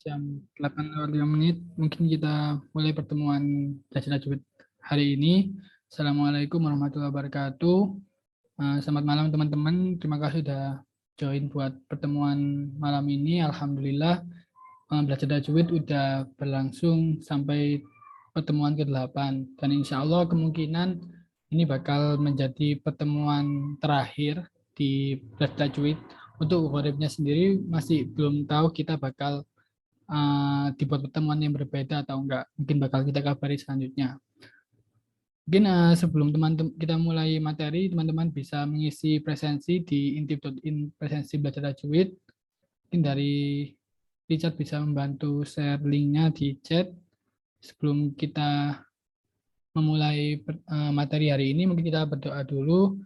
Jam 8:05. Mungkin kita mulai pertemuan belajar tajwid hari ini. Assalamualaikum warahmatullahi wabarakatuh. Selamat malam teman-teman. Terima kasih sudah join buat pertemuan malam ini. Alhamdulillah belajar tajwid udah berlangsung sampai pertemuan ke-8. Dan insya Allah kemungkinan ini bakal menjadi pertemuan terakhir di belajar tajwid. Untuk ghoribnya sendiri masih belum tahu kita bakal dibuat pertemuan yang berbeda atau enggak. Mungkin bakal kita kabari selanjutnya. Mungkin sebelum teman-teman kita mulai materi, teman-teman bisa mengisi presensi di intip.in presensi belajar tajwid. Mungkin dari Richard bisa membantu share linknya di chat. Sebelum kita memulai materi hari ini, mungkin kita berdoa dulu.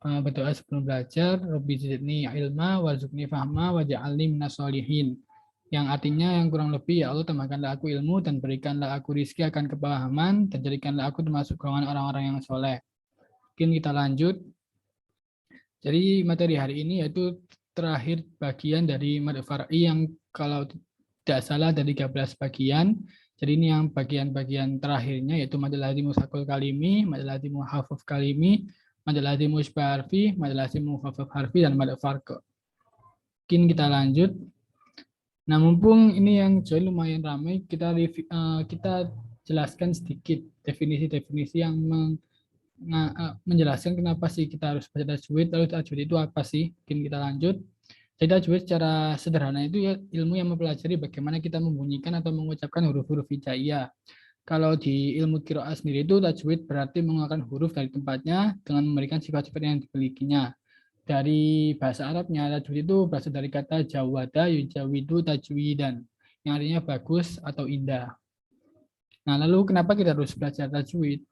Berdoa sebelum belajar. Rabbi zidni ilma warzuqni fahma waj'alni minas sholihin. Yang artinya yang kurang lebih, ya Allah tambahkanlah aku ilmu dan berikanlah aku rizki akan kepahaman dan jadikanlah aku termasuk golongan orang-orang yang soleh. Mungkin kita lanjut. Jadi materi hari ini yaitu terakhir bagian dari mad far'i yang kalau tidak salah ada 13 bagian. Jadi ini yang bagian-bagian terakhirnya yaitu mad lazim musakul kalimi, mad lazim muhafaf kalimi, mad lazim musbah harfi, mad lazim muhafaf harfi, dan mad farqa. Mungkin kita lanjut. Nah, mumpung ini yang join lumayan ramai, kita jelaskan sedikit definisi-definisi yang menjelaskan kenapa sih kita harus baca tajwid, lalu tajwid itu apa sih? Mungkin kita lanjut. Jadi tajwid secara sederhana itu ya ilmu yang mempelajari bagaimana kita membunyikan atau mengucapkan huruf-huruf hijaiyah. Kalau di ilmu qiraah sendiri itu tajwid berarti mengeluarkan huruf dari tempatnya dengan memberikan sifat-sifat yang dimilikinya. Dari bahasa Arabnya, tajwid itu berasal dari kata jawada, yujawidu, tajwidan, yang artinya bagus atau indah. Nah, lalu kenapa kita harus belajar tajwid?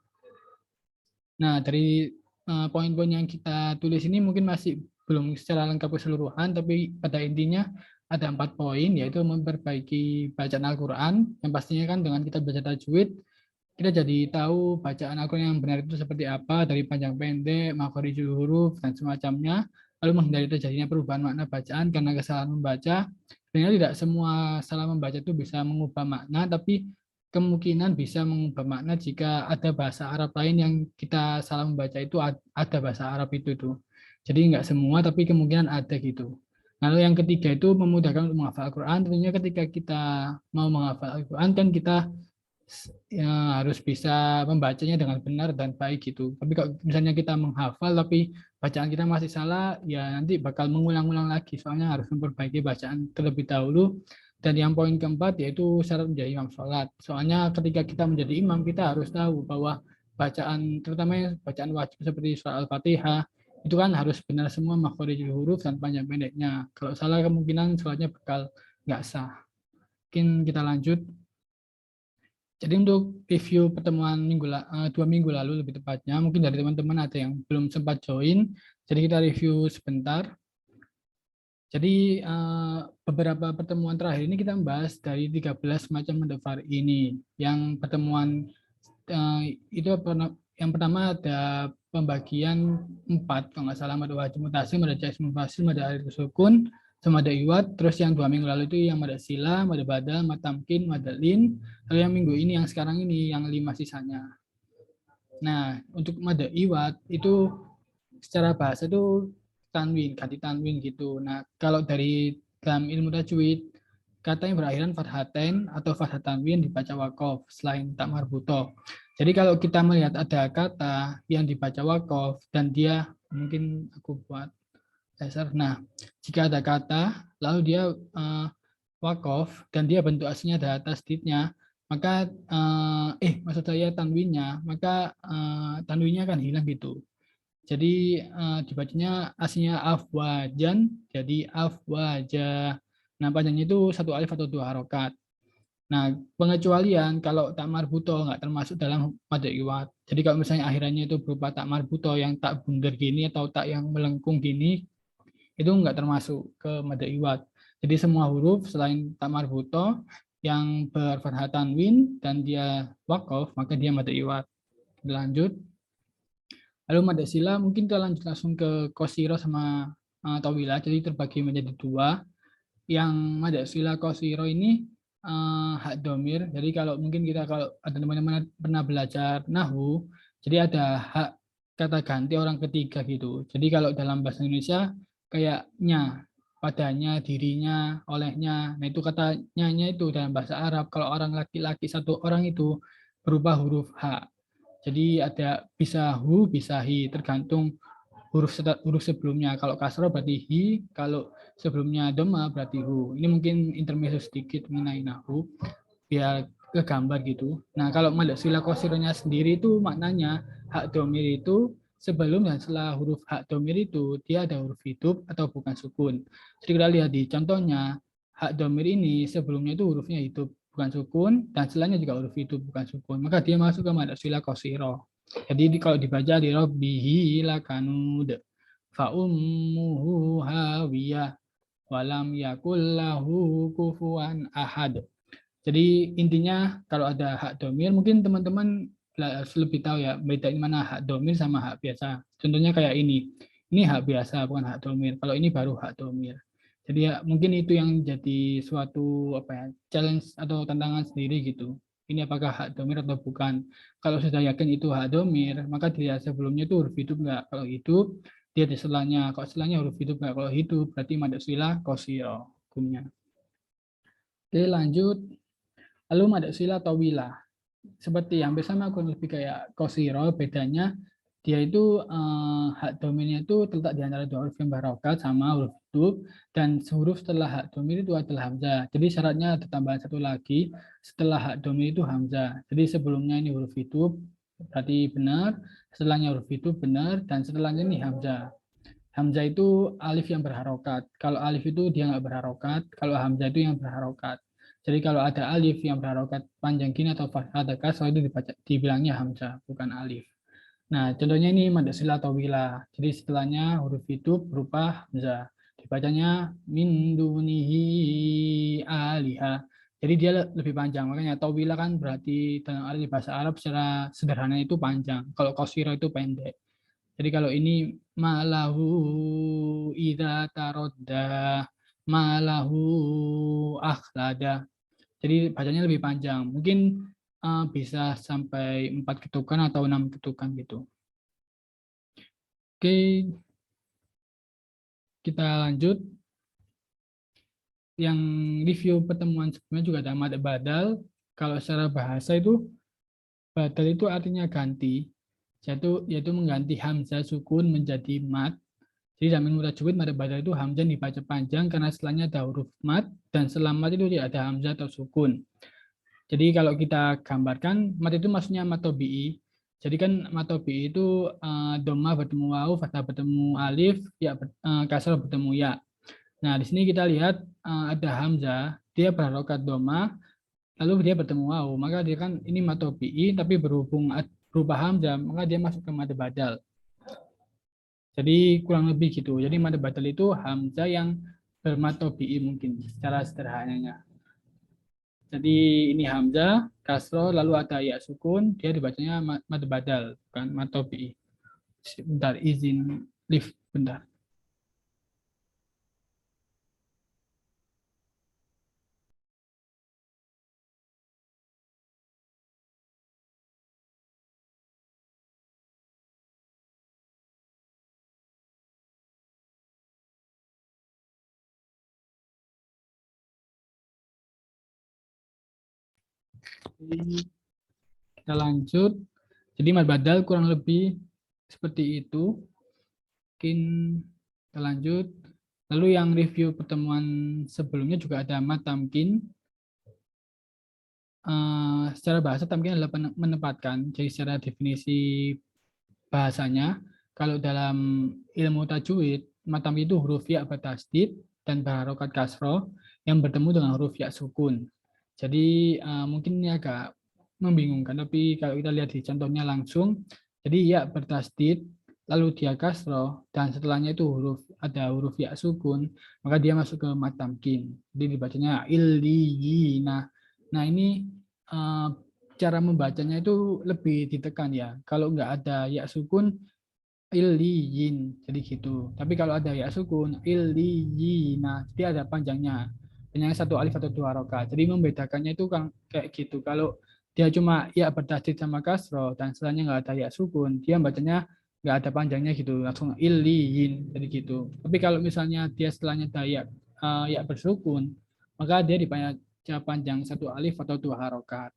Nah, dari poin-poin yang kita tulis ini mungkin masih belum secara lengkap keseluruhan, tapi pada intinya ada 4 poin, yaitu memperbaiki bacaan Al-Quran, yang pastinya kan dengan kita belajar tajwid, kita jadi tahu bacaan Al-Quran yang benar itu seperti apa, dari panjang pendek, makhorijul huruf, dan semacamnya, lalu menghindari terjadinya perubahan makna bacaan karena kesalahan membaca. Sebenarnya tidak semua salah membaca itu bisa mengubah makna, tapi kemungkinan bisa mengubah makna jika ada bahasa Arab lain yang kita salah membaca itu ada bahasa Arab itu tuh. Jadi nggak semua, tapi kemungkinan ada gitu. Lalu yang ketiga itu memudahkan untuk menghafal Al-Quran. Tentunya ketika kita mau menghafal Al-Quran kan kita ya, harus bisa membacanya dengan benar dan baik gitu. Tapi kalau misalnya kita menghafal tapi bacaan kita masih salah, ya nanti bakal mengulang-ulang lagi. Soalnya harus memperbaiki bacaan terlebih dahulu. Dan yang poin keempat yaitu syarat menjadi imam sholat. Soalnya ketika kita menjadi imam, kita harus tahu bahwa bacaan, terutama bacaan wajib seperti surah Al-Fatihah, itu kan harus benar semua makhorijul huruf dan panjang pendeknya. Kalau salah kemungkinan sholatnya bakal nggak sah. Mungkin kita lanjut. Jadi untuk review pertemuan 2 minggu lalu lebih tepatnya, mungkin dari teman-teman ada yang belum sempat join, jadi kita review sebentar. Jadi beberapa pertemuan terakhir ini kita membahas dari 13 macam mendaftar ini. Yang pertemuan itu yang pertama ada pembagian 4, kalau nggak salah, mada wajib mutasim, mada jais mufasil, mada alif sukun, sama ada iwat. Terus yang 2 minggu lalu itu yang mada sila, mada badal, mada tamkin, mada lin. Lalu yang minggu ini yang sekarang ini yang 5 sisanya. Nah, untuk mada iwat itu secara bahasa itu tanwin, ganti tanwin gitu. Nah, kalau dari dalam ilmu tajwid, kata yang berakhiran fathatain atau fathah tanwin dibaca wakof selain tak marbuto. Jadi kalau kita melihat ada kata yang dibaca wakof dan dia, mungkin aku buat dasar. Nah, jika ada kata lalu dia wakof dan dia bentuk aslinya ada tasdidnya, maka maksud saya tanwinnya, maka tanwinnya akan hilang gitu. Jadi dibacanya aslinya afwajan, jadi afwaja. Nah, panjangnya itu 1 alif atau 2 harokat. Nah, pengecualian kalau tak marbuto nggak termasuk dalam mad iwad. Jadi kalau misalnya akhirannya itu berupa tak marbuto yang tak bundar gini atau tak yang melengkung gini, itu nggak termasuk ke mad iwad. Jadi semua huruf selain tak marbuto yang berfathah tanwin dan dia wakof, maka dia mad iwad. Lanjut. Lalu mada sila mungkin kita lanjut langsung ke kosiro sama tawila, jadi terbagi menjadi 2. Yang mada sila kosiro ini hak domir. Jadi kalau mungkin kita kalau ada teman-teman pernah belajar nahwu, jadi ada hak kata ganti orang ketiga gitu. Jadi kalau dalam bahasa Indonesia kayak nya, padanya, dirinya, olehnya. Nah itu katanya nya itu dalam bahasa Arab. Kalau orang laki-laki satu orang itu berupa huruf H. Jadi ada bisa hu, bisa hi, tergantung huruf sebelumnya. Kalau kasroh berarti hi, kalau sebelumnya doma berarti hu. Ini mungkin intermezzo sedikit mengenai nahu, biar ke gambar gitu. Nah, kalau mad sila kosironya sendiri itu maknanya hak domir itu sebelum dan setelah huruf hak domir itu dia ada huruf hidup atau bukan sukun. Jadi kita lihat di contohnya, hak domir ini sebelumnya itu hurufnya hidup bukan sukun dan setelahnya juga huruf hidup bukan sukun. Maka dia masuk ke mad sila kosiro. Jadi kalau dibaca di robbihi lakanud fa ummuhu hawiyah walam yakullahu kufuwan ahad. Jadi intinya kalau ada hak domir, mungkin teman-teman lebih tahu ya bedain mana hak domir sama hak biasa. Contohnya kayak ini. Ini hak biasa bukan hak domir. Kalau ini baru hak domir. Jadi ya mungkin itu yang jadi suatu apa ya challenge atau tantangan sendiri gitu. Ini apakah hak domir atau bukan? Kalau sudah yakin itu hak domir, maka dia sebelumnya itu huruf hidup enggak. Kalau hidup, dia di setelahnya. Kalau setelahnya huruf hidup enggak. Kalau hidup berarti mad sila kosiro hukumnya. Oke, lanjut. Lalu mad sila tawilah. Seperti hampir sama kurang lebih kayak kosiro, bedanya dia itu hak domirnya itu terletak di antara dua huruf yang berharokat sama huruf hidup, dan huruf setelah hak domir itu adalah hamzah. Jadi syaratnya ada tambahan satu lagi, setelah hak domir itu hamzah. Jadi sebelumnya ini huruf hidup berarti benar, setelahnya huruf hidup benar, dan setelahnya ini hamzah. Hamzah itu alif yang berharokat. Kalau alif itu dia nggak berharokat, kalau hamzah itu yang berharokat. Jadi kalau ada alif yang berharokat panjang gini atau fathah atau kasrah itu dibilangnya hamzah, bukan alif. Nah, contohnya ini mad sila tawilah. Jadi setelahnya huruf hidup berupa hamzah. Dibacanya min dunihi aliha. Jadi dia lebih panjang. Makanya tawilah kan berarti dalam arti bahasa Arab secara sederhana itu panjang. Kalau qasira itu pendek. Jadi kalau ini malahu idza tarodda, malahu akhlada. Jadi bacanya lebih panjang. Mungkin bisa sampai 4 ketukan atau 6 ketukan gitu. Oke, kita lanjut. Yang review pertemuan sebelumnya juga ada mad badal. Kalau secara bahasa itu badal itu artinya ganti, yaitu mengganti hamzah sukun menjadi mad. Jadi dalam ilmu tajwid mad badal itu hamzah dibaca panjang karena setelahnya ada huruf mad dan setelah mad itu tidak ada hamzah atau sukun. Jadi kalau kita gambarkan mad itu maksudnya mad tobi'i. Jadi kan mad tobi'i itu dhamma bertemu waw, fathah bertemu alif, ya kasrah bertemu ya. Nah, di sini kita lihat ada hamzah, dia berharokat dhamma, lalu dia bertemu waw, maka dia kan ini mad tobi'i tapi berhubung berupa hamzah, maka dia masuk ke mad badal. Jadi kurang lebih gitu. Jadi mad badal itu hamzah yang bermad tobi'i mungkin secara sederhananya. Jadi ini hamzah, kasro, lalu ada ya sukun, dia dibacanya mad badal, bukan mad tobi'i. Bentar, izin lift, bentar. Kita lanjut. Jadi mad badal kurang lebih seperti itu. Mungkin kita lanjut. Lalu yang review pertemuan sebelumnya juga ada mad tamkin. Secara bahasa tamkin adalah menempatkan. Jadi secara definisi bahasanya, kalau dalam ilmu tajwid, mad tamkin itu huruf ya bertasdid dan berharokat kasroh yang bertemu dengan huruf ya sukun. Jadi mungkin ini agak membingungkan, tapi kalau kita lihat di contohnya langsung, jadi ya bertasdid, lalu dia kasroh, dan setelahnya itu ada huruf ya sukun, maka dia masuk ke mad tamkin. Jadi dibacanya illiyina. Nah ini cara membacanya itu lebih ditekan ya. Kalau nggak ada ya sukun, illiyin, jadi gitu. Tapi kalau ada ya sukun, illiyina, jadi ada panjangnya. Hanya satu alif atau dua harokat. Jadi membedakannya itu kan kayak gitu. Kalau dia cuma ya bertasdid sama kasro dan setelahnya nggak ada ya sukun, dia bacanya nggak ada panjangnya gitu, langsung iliin jadi gitu. Tapi kalau misalnya dia setelahnya dayak ya bersukun, maka dia dibaca panjang satu alif atau dua harokat.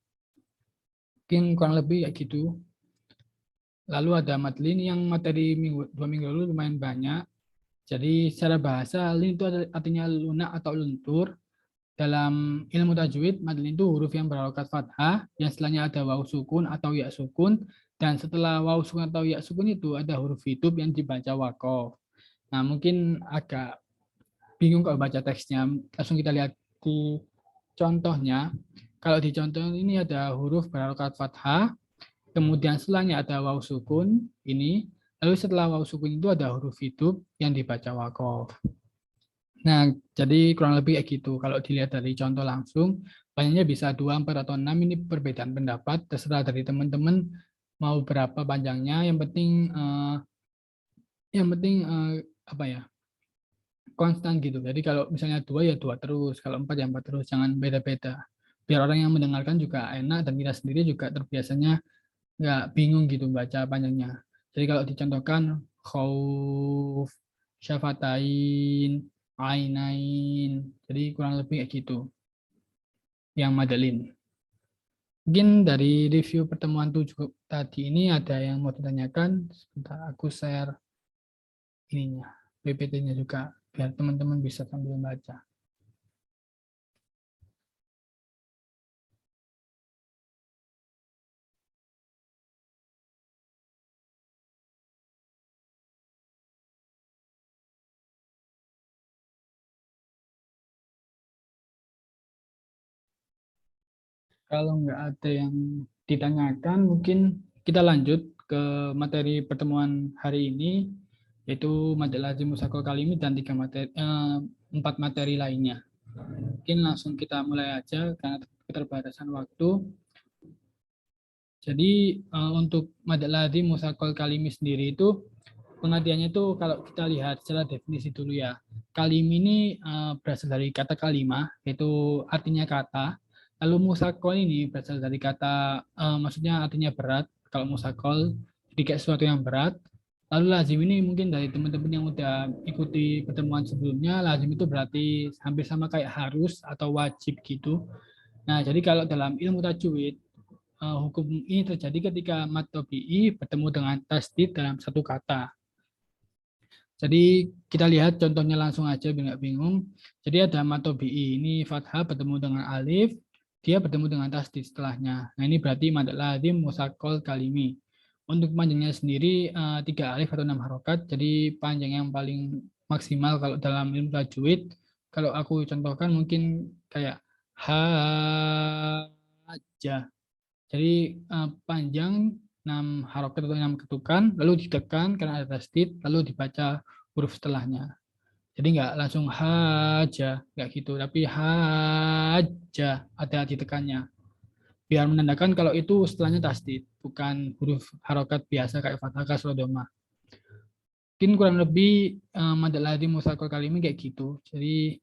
Mungkin kurang lebih kayak gitu. Lalu ada madlin yang materi dua minggu lalu lumayan banyak. Jadi secara bahasa, lin itu artinya lunak atau lentur. Dalam ilmu tajwid, madlin itu huruf yang berharokat fathah, yang setelahnya ada waw sukun atau ya sukun, dan setelah waw sukun atau ya sukun itu ada huruf hidup yang dibaca wakof. Nah, mungkin agak bingung kalau baca teksnya. Langsung kita lihat di contohnya. Kalau di contoh ini ada huruf berharokat fathah, kemudian setelahnya ada waw sukun, ini. Lalu setelah waw sukun itu ada huruf hidup yang dibaca wakof. Nah, jadi kurang lebih kayak gitu. Kalau dilihat dari contoh langsung, banyaknya bisa 2, 4, atau 6. Ini perbedaan pendapat, terserah dari teman-teman mau berapa panjangnya. Yang penting apa ya, konstan gitu. Jadi kalau misalnya 2 ya 2 terus, kalau 4 ya 4 terus, jangan beda-beda. Biar orang yang mendengarkan juga enak dan kita sendiri juga terbiasanya nggak bingung gitu baca panjangnya. Jadi kalau dicontohkan khauf, syafatain, ainain. Jadi kurang lebih kayak gitu yang Madeline. Mungkin dari review pertemuan 7 tadi ini ada yang mau ditanyakan, sebentar aku share ininya, PPT-nya juga biar teman-teman bisa sambil baca. Kalau nggak ada yang ditanyakan, mungkin kita lanjut ke materi pertemuan hari ini, yaitu materi lazim musakol kalimi dan 4 materi lainnya. Mungkin langsung kita mulai aja karena keterbatasan waktu. Jadi untuk mad lazim musakol kalimi sendiri itu pengertiannya itu kalau kita lihat secara definisi dulu ya. Kalim ini berasal dari kata kalimah, yaitu artinya kata. Lalu musakol ini berasal dari kata, maksudnya artinya berat. Kalau musakol, jadi kayak sesuatu yang berat. Lalu lazim ini mungkin dari teman-teman yang udah ikuti pertemuan sebelumnya, lazim itu berarti hampir sama kayak harus atau wajib gitu. Nah, jadi kalau dalam ilmu tajwid, hukum ini terjadi ketika mad tabi'i bertemu dengan tasdid dalam satu kata. Jadi kita lihat contohnya langsung aja biar nggak bingung. Jadi ada matobi'i, ini fathah bertemu dengan alif, dia bertemu dengan tasdid setelahnya. Nah ini berarti mad lazim musakol kalimi. Untuk panjangnya sendiri 3 alif atau 6 harokat, jadi panjang yang paling maksimal kalau dalam ilmu tajwid. Kalau aku contohkan mungkin kayak haja. Jadi panjang 6 harokat atau 6 ketukan, lalu ditekan karena ada tasdid, lalu dibaca huruf setelahnya. Jadi nggak langsung haja, nggak gitu, tapi haja, ada ditekannya. Biar menandakan kalau itu setelahnya tasdid, bukan huruf harokat biasa kayak fathah, kasroh, doma. Mungkin kurang lebih mad lazim musakol kalimi kayak gitu. Jadi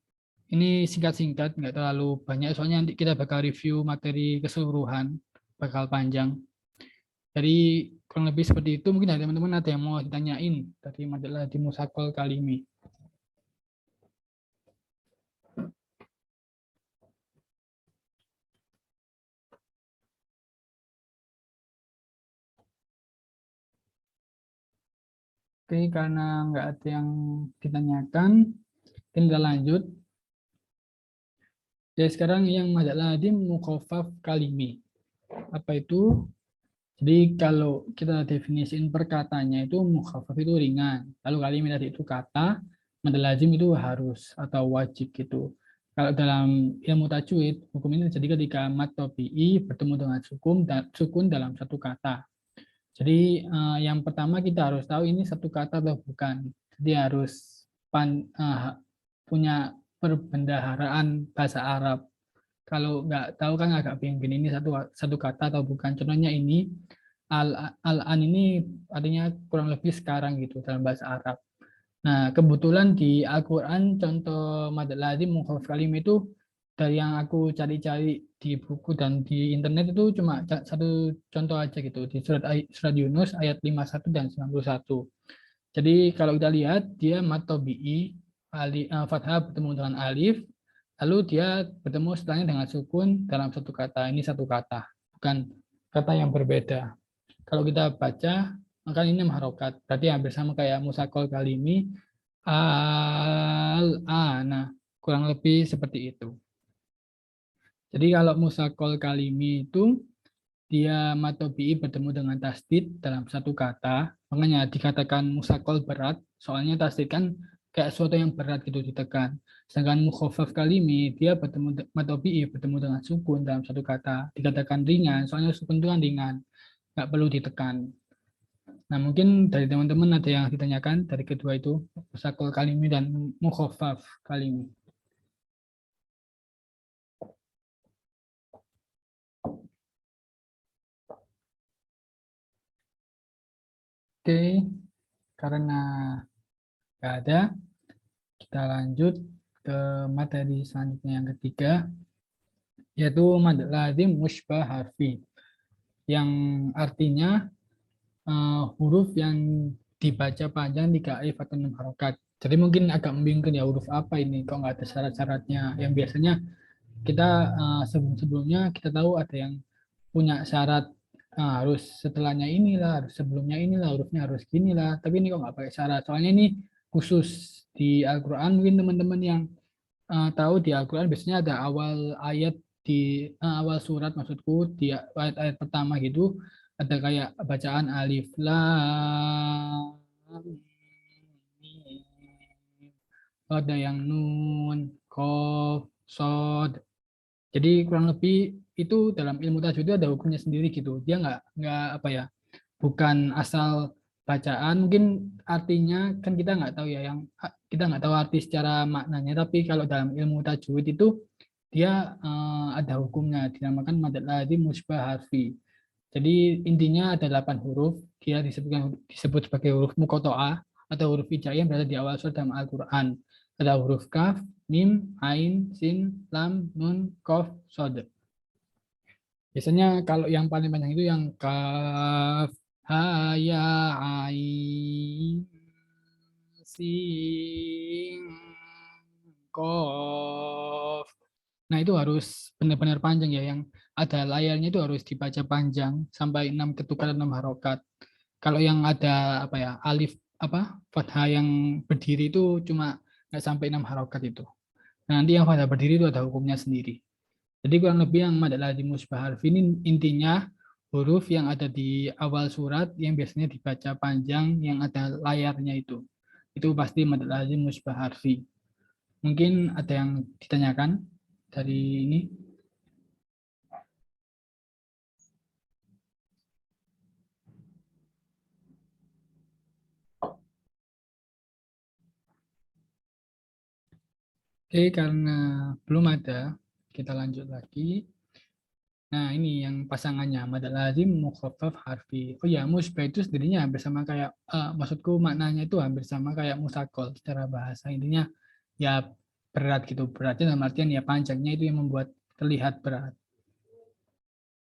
ini singkat-singkat, nggak terlalu banyak, soalnya nanti kita bakal review materi keseluruhan, bakal panjang. Jadi kurang lebih seperti itu. Mungkin ada teman-teman ada yang mau ditanyain dari majalah di Musakol Kalimi. Oke, karena nggak ada yang ditanyakan, kita lanjut. Jadi sekarang yang majalah di Mukhafaf Kalimi. Apa itu? Jadi kalau kita definisiin perkatanya itu mukhafaf itu ringan. Lalu kalimi tadi itu kata, mad lazim itu harus atau wajib gitu. Kalau dalam ilmu tajwid, hukum ini terjadi ketika mad tabi'i bertemu dengan sukun dalam satu kata. Jadi yang pertama kita harus tahu ini satu kata atau bukan. Jadi harus punya perbendaharaan bahasa Arab. Kalau nggak tahu kan agak bingung ini satu kata atau bukan. Contohnya ini al-an ini artinya kurang lebih sekarang gitu dalam bahasa Arab. Nah, kebetulan di Al-Qur'an contoh mad lazim mukhafaf kalim itu dari yang aku cari-cari di buku dan di internet itu cuma satu contoh aja gitu di surat Yunus ayat 51 dan 91. Jadi kalau kita lihat dia mat tabi'i fathah bertemu dengan alif, lalu dia bertemu setelahnya dengan sukun dalam satu kata. Ini satu kata, bukan kata yang berbeda. Kalau kita baca, maka ini 6 harokat. Berarti hampir sama kayak musakol kalimi, nah kurang lebih seperti itu. Jadi kalau musakol kalimi itu dia matobi bertemu dengan tasdid dalam satu kata, makanya dikatakan musakol berat, soalnya tasdid kan kayak sesuatu yang berat gitu ditekan. Sedangkan mukhafaf kalimi dia bertemu matobi bertemu dengan sukun dalam satu kata, dikatakan ringan, soalnya sukun itu kan ringan, nggak perlu ditekan. Nah mungkin dari teman-teman ada yang ditanyakan dari kedua itu musakol kalimi dan mukhafaf kalimi. Oke, karena nggak ada, kita lanjut ke materi selanjutnya yang ketiga, yaitu mad lazim musybah harfi, yang artinya huruf yang dibaca panjang 3 alif atau 6 harokat. Jadi mungkin agak membingungkan ya huruf apa ini, kok nggak ada syarat-syaratnya. Yang biasanya kita sebelum-sebelumnya kita tahu ada yang punya syarat harus setelahnya inilah, harus sebelumnya inilah, hurufnya harus gini lah. Tapi ini kok nggak pakai syarat. Soalnya ini khusus di Al-Quran, mungkin teman-teman yang tahu di Al-Quran biasanya ada awal ayat di awal surat maksudku di ayat-ayat pertama gitu ada kayak bacaan alif lam mim. Ada yang nun, kof, sod. Jadi kurang lebih itu dalam ilmu tajwid itu ada hukumnya sendiri gitu. Dia nggak apa ya, bukan asal bacaan. Mungkin artinya kan kita nggak tahu ya, yang kita nggak tahu arti secara maknanya. Tapi kalau dalam ilmu tajwid itu dia ada hukumnya, dinamakan mad lazim musybah harfi. Jadi intinya ada 8 huruf. Dia disebut sebagai huruf muqatta'ah atau huruf hijaiyah yang berada di awal surat dalam Al-Quran. Ada huruf kaf, mim, ain, sin, lam, nun, kof, sod. Biasanya kalau yang paling panjang itu yang kaf, ha, ya, ain, sin, kof. Nah itu harus benar-benar panjang ya, yang ada layarnya itu harus dibaca panjang sampai 6 ketukan 6 harokat. Kalau yang ada apa ya alif apa fathah yang berdiri itu cuma nggak sampai 6 harokat itu. Nah, nanti yang fathah berdiri itu ada hukumnya sendiri. Jadi kurang lebih yang mad lazim musybah harfi ini intinya huruf yang ada di awal surat yang biasanya dibaca panjang yang ada layarnya itu. Itu pasti mad lazim musybah harfi. Mungkin ada yang ditanyakan dari ini. Oke, karena belum ada, kita lanjut lagi. Nah, ini yang pasangannya mad lazim mukhaffaf harfi. Oh ya, musybah itu sendirinya hampir sama kayak maksudku maknanya itu hampir sama kayak musakol secara bahasa. Intinya ya berat gitu. Beratnya dalam artian ya panjangnya itu yang membuat terlihat berat.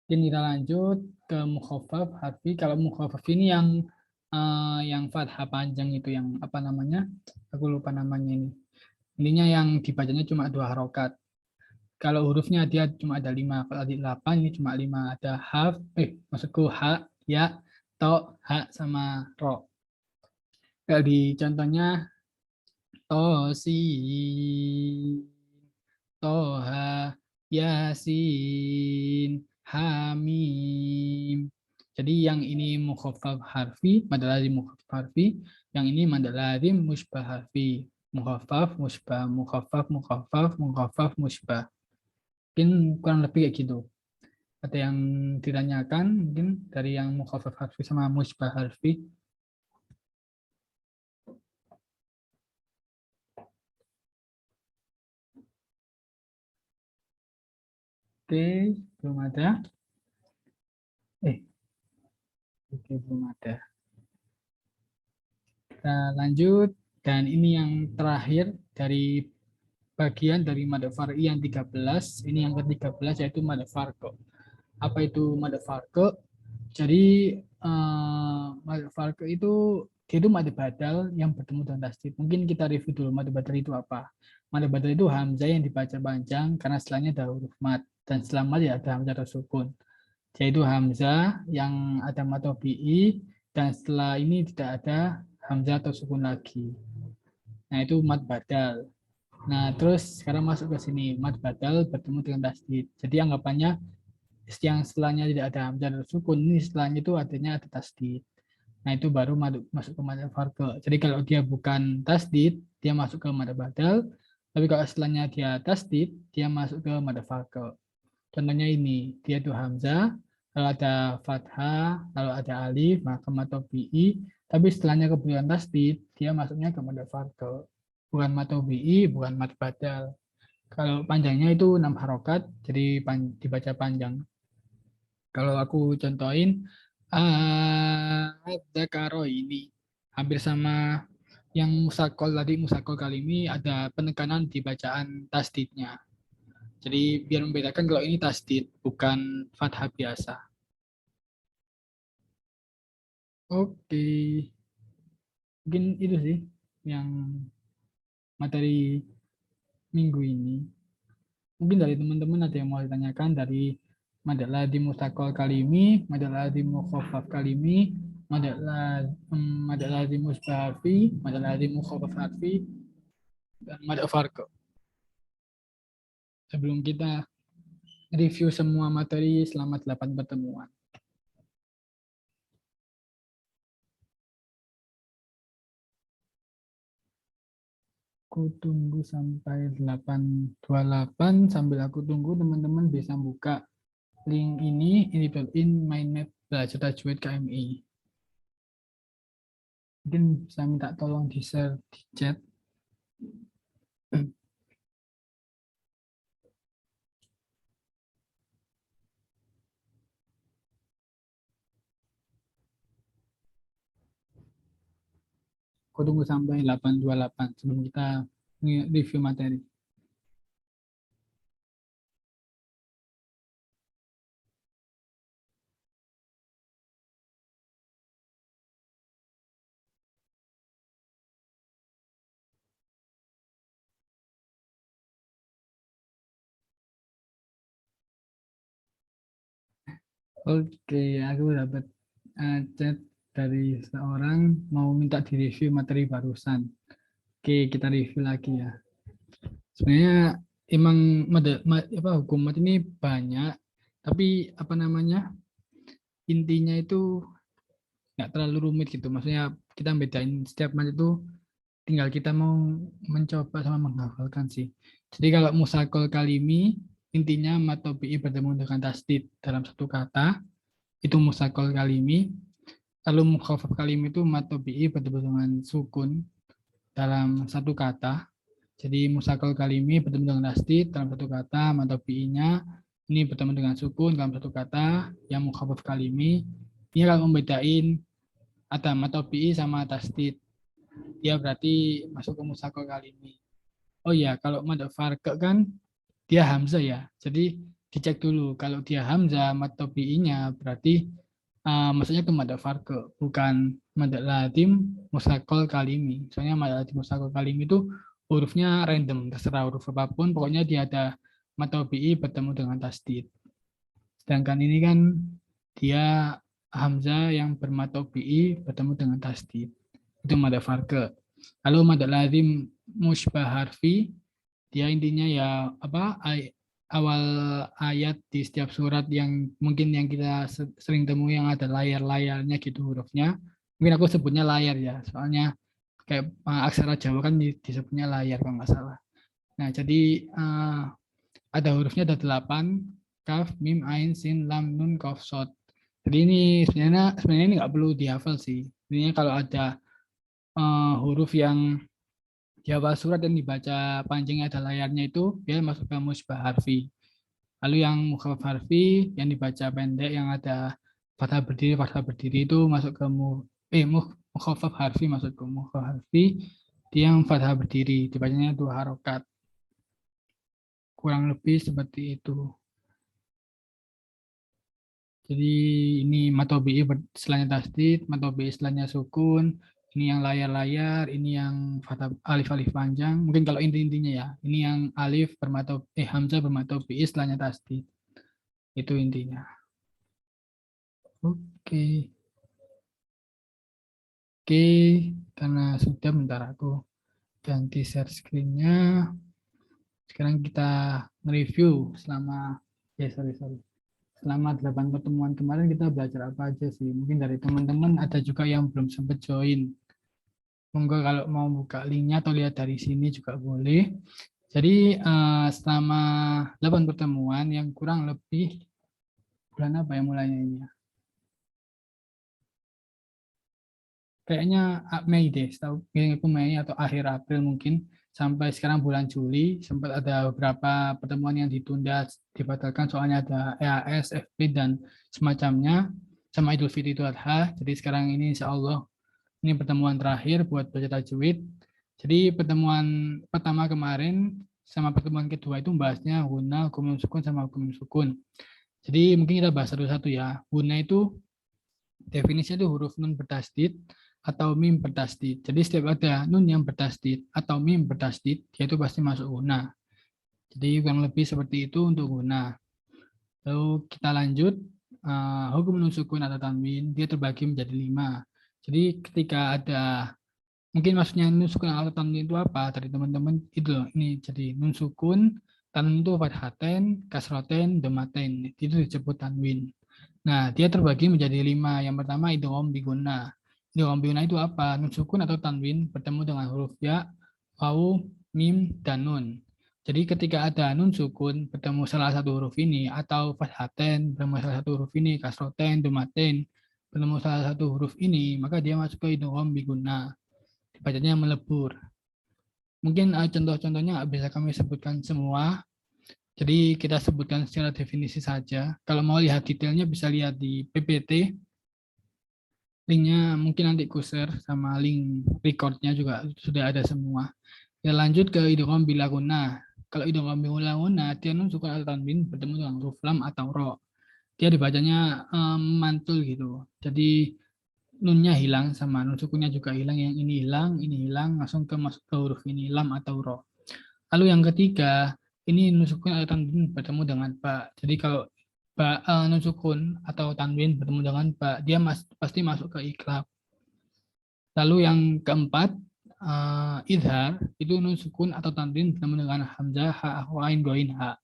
Jadi kita lanjut ke mukhaffaf harfi. Kalau mukhaffaf ini yang fathah panjang itu yang apa namanya? Aku lupa namanya ini. Intinya yang dibacanya cuma 2 harokat. Kalau hurufnya dia cuma ada 5. Kalau tadi 8 ini cuma 5. Ada haf, maksudku ha, ya, to, ha, sama ro. Kalau di contohnya to, si, toha, yasin, hamim. Jadi yang ini mukhaffaf harfi, mad lazim mukhaffaf harfi, yang ini mad lazim musybah harfi. Mukhaffaf, musybah, mukhaffaf, mukhaffaf, mukhaffaf, musybah. Mungkin kurang lebih kayak gitu. Ada yang ditanyakan mungkin dari yang mukhaffaf harfi sama musybah harfi. Oke, belum ada. Oke, belum ada. Kita lanjut dan ini yang terakhir dari bagian dari mad far'i yang 13. Ini yang ke-13 yaitu mad farqa. Apa itu mad farqa? Jadi mad farqa itu mad badal yang bertemu dengan tasdid. Mungkin kita review dulu mad badal itu apa. Mad badal itu hamzah yang dibaca panjang karena setelahnya ada huruf mad dan setelah mad ya ada hamzah atau sukun. Yaitu hamzah yang ada mad tabi'i dan setelah ini tidak ada hamzah atau sukun lagi. Nah, itu mad badal. Nah, terus sekarang masuk ke sini, mad badal bertemu dengan tasdid. Jadi anggapannya yang setelahnya tidak ada hamzah dan sukun, ini setelahnya itu adanya ada tasdid. Nah, itu baru masuk ke mad farqa. Jadi kalau dia bukan tasdid, dia masuk ke mad badal. Tapi kalau setelahnya dia tasdid, dia masuk ke mad farqa. Contohnya ini, dia itu hamzah, kalau ada fathah, kalau ada alif, maka mad tabi'i. Tapi setelahnya kemudian tasdid, dia masuknya ke mad farqa. Bukan mad tabi'i, bukan mad badal. Kalau panjangnya itu 6 harokat, jadi dibaca panjang. Kalau aku contohin, ada ini hampir sama yang musakol tadi, musakol kali ini ada penekanan di bacaan tasdidnya. Jadi biar membedakan kalau ini tasdid, bukan fathah biasa. Oke, mungkin itu sih yang materi minggu ini. Mungkin dari teman-teman ada yang mau ditanyakan dari mad lazim mustaqil kalimi, mad lazim mukhaffaf kalimi, mad lazim musbah harfi, mad lazim mukhaffaf harfi, dan mad farqa. Sebelum kita review semua materi selama 8 pertemuan. Aku tunggu sampai 8.28 sambil aku tunggu teman-teman bisa buka link ini built-in Mindmap Belajar Tajwid KMI. Mungkin bisa minta tolong di-share di chat. Aku tunggu sampai 8.28 sebelum kita review materi. Oke, aku dapat chat dari seorang mau minta di-review materi barusan. Oke, kita review lagi ya. Sebenarnya emang hukum mat ini banyak, tapi apa namanya intinya itu nggak terlalu rumit gitu. Maksudnya kita bedain setiap mat itu tinggal kita mau mencoba sama menghafalkan sih. Jadi kalau musakol kalimi intinya mat tabi'i bertemu dengan tasdid dalam satu kata itu musakol kalimi. Lalu mukhaffaf kalimi itu mat tabi'i bertemu dengan sukun dalam satu kata. Jadi musakal kalimi bertemu dengan tasdid dalam satu kata, mat tabi'inya ini bertemu dengan sukun dalam satu kata, yang mukhaffaf kalimi ini akan membedain ada mat tabi'i sama tasdid. Dia berarti masuk ke musakal kalimi. Oh iya, kalau mad farqa kan dia hamzah ya. Jadi dicek dulu kalau dia hamzah mat tabi'inya berarti maksudnya itu mad farqa, bukan mad lazim musakal kalimi. Soalnya mad lazim musakal kalimi itu hurufnya random, terserah huruf apapun, pokoknya dia ada mad tabi'i bertemu dengan tasdid. Sedangkan ini kan dia hamzah yang bermad tabi'i bertemu dengan tasdid. Itu mad farqa. Lalu mad lazim musybah harfi, dia intinya ya apa awal ayat di setiap surat yang mungkin yang kita sering temui yang ada layar-layarnya gitu hurufnya. Mungkin aku sebutnya layar ya, soalnya kayak aksara Jawa kan disebutnya layar kalau nggak salah. Nah, jadi ada hurufnya ada 8, kaf, mim, ain, sin, lam, nun, qaf, shad. Jadi ini sebenarnya ini nggak perlu dihafal sih. Intinya kalau ada huruf yang di awal surat yang dibaca panjangnya ada layarnya itu dia masuk ke musbah harfi. Lalu yang mukhaffaf harfi yang dibaca pendek yang ada fathah berdiri itu masuk ke mukhaffaf harfi masuk ke mukhaffaf harfi. Dia yang fathah berdiri dibacanya 2 harokat. kurang lebih seperti itu. Jadi ini matobi istilahnya tasdid, matobi istilahnya sukun, ini yang layar-layar, ini yang alif-alif panjang. Mungkin kalau inti-intinya ya, ini yang alif bermatobi, hamzah bermatobi istilahnya tasdid. Itu intinya. Oke. Oke, karena sudah bentar aku ganti share screen-nya. Sekarang kita nge-review selama, sorry. Selama 8 pertemuan kemarin kita belajar apa aja sih? Mungkin dari teman-teman ada juga yang belum sempat join. Monggo kalau mau buka linknya atau lihat dari sini juga boleh. Jadi selama 8 pertemuan yang kurang lebih bulan apa ya mulainya ini ya? Kayaknya Mei deh, setahu aku Mei atau akhir April mungkin. Sampai sekarang bulan Juli sempat ada beberapa pertemuan yang ditunda, dibatalkan soalnya ada EAS, FP dan semacamnya sama Idul Fitri Idul Adha. Jadi sekarang ini insya Allah ini pertemuan terakhir buat belajar tajwid. Jadi pertemuan pertama kemarin sama pertemuan kedua itu bahasnya guna, hukum sukun sama hukum sukun. Jadi mungkin kita bahas satu-satu ya. Guna itu definisinya itu huruf nun bertasdid atau mim bertasdid. Jadi setiap ada nun yang bertasdid atau mim bertasdid, dia itu pasti masuk guna. Jadi kurang lebih seperti itu untuk guna. Lalu kita lanjut, hukum nun sukun atau tanwin, dia terbagi menjadi 5. Jadi ketika ada, mungkin maksudnya nun sukun atau tanwin itu apa? Dari teman-teman itu loh, ini jadi nun sukun, tanwin itu fathaten, kasroten, domaten, itu disebut tanwin. Nah, dia terbagi menjadi 5. Yang pertama idgham biguna. Idgham biguna itu apa? Nun sukun atau tanwin bertemu dengan huruf ya, waw, mim, dan nun. Jadi ketika ada nun sukun bertemu salah satu huruf ini atau fathaten bertemu salah satu huruf ini, kasroten, domaten bertemu salah satu huruf ini, maka dia masuk ke idgham biguna. Dibacanya melebur. Mungkin contoh-contohnya nggak bisa kami sebutkan semua, jadi kita sebutkan secara definisi saja. Kalau mau lihat detailnya bisa lihat di PPT. Linknya mungkin nanti ku share sama link recordnya juga sudah ada semua. Kita lanjut ke idgham bila guna. Kalau idgham bila guna, dia nun sukun atau tanwin bertemu dengan huruf lam atau ro. Dia dibacanya mantul gitu. Jadi nunnya hilang sama nun sukunnya juga hilang. Yang ini hilang, langsung masuk ke huruf ini lam atau ro. Lalu yang ketiga, ini nun sukun atau tanwin bertemu dengan ba. Jadi kalau nun sukun atau tanwin bertemu dengan ba, dia pasti masuk ke iklab. Lalu yang keempat, idhar, itu nun sukun atau tanwin bertemu dengan hamzah, ha, ain, goin, ha.